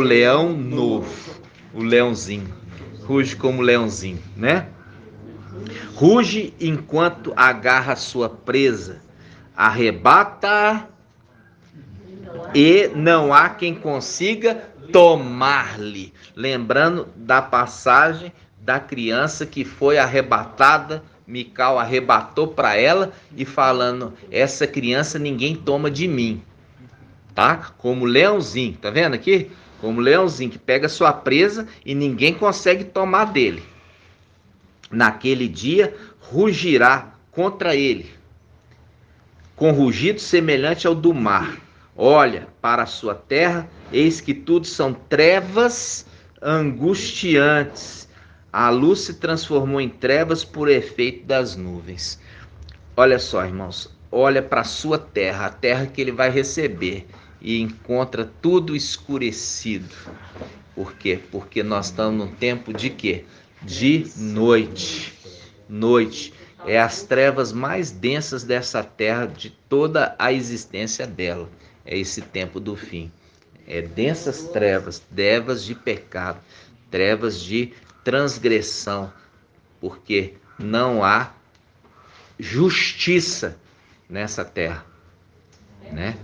leão novo. O leãozinho, ruge como leãozinho, né? Ruge enquanto agarra sua presa, arrebata e não há quem consiga tomar-lhe. Lembrando da passagem da criança que foi arrebatada, Mical arrebatou para ela e falando, essa criança ninguém toma de mim, tá? Como leãozinho, tá vendo aqui? Como leãozinho que pega sua presa e ninguém consegue tomar dele. Naquele dia rugirá contra ele, com rugido semelhante ao do mar. Olha para a sua terra, eis que tudo são trevas angustiantes. A luz se transformou em trevas por efeito das nuvens. Olha só, irmãos, olha para a sua terra, a terra que ele vai receber, e encontra tudo escurecido. Por quê? Porque nós estamos num tempo de quê? De noite. Noite é as trevas mais densas dessa terra, de toda a existência dela. É esse tempo do fim. É densas trevas, trevas de pecado, trevas de transgressão, porque não há justiça nessa terra, né?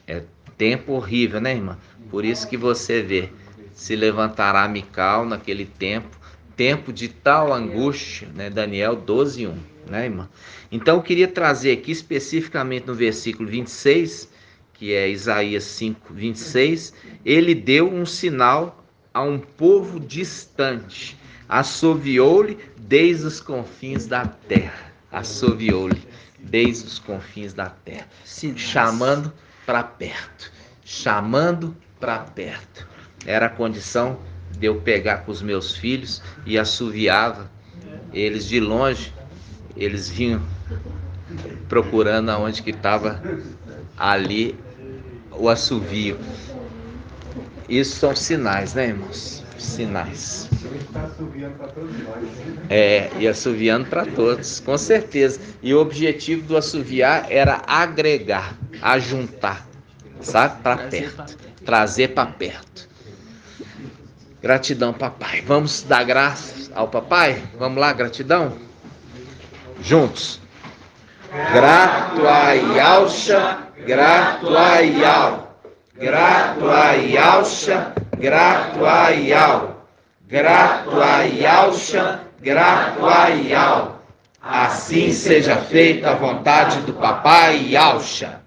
É tempo horrível, né, irmã? Por isso que você vê, se levantará Mical naquele tempo de tal angústia, né? Daniel 12:1, né, irmã? Então eu queria trazer aqui especificamente no versículo 26, que é Isaías 5:26, ele deu um sinal a um povo distante, assoviou-lhe desde os confins da terra, assoviou-lhe desde os confins da terra, chamando para perto, chamando para perto. Era a condição de eu pegar com os meus filhos e assoviava eles de longe, eles vinham procurando aonde que estava ali o assovio. Isso são sinais, né, irmãos? Sinais. E assoviando para todos, com certeza. E o objetivo do assoviar era agregar, ajuntar, sabe? Para perto, trazer para perto. Gratidão, papai. Vamos dar graças ao papai? Vamos lá, gratidão? Juntos. Grato a Yahshua, grato a Yahweh. Grato a Yahshua, grato a Yahweh. Grato a Yahshua, grato a Yahweh. Assim seja feita a vontade do papai Yahshua.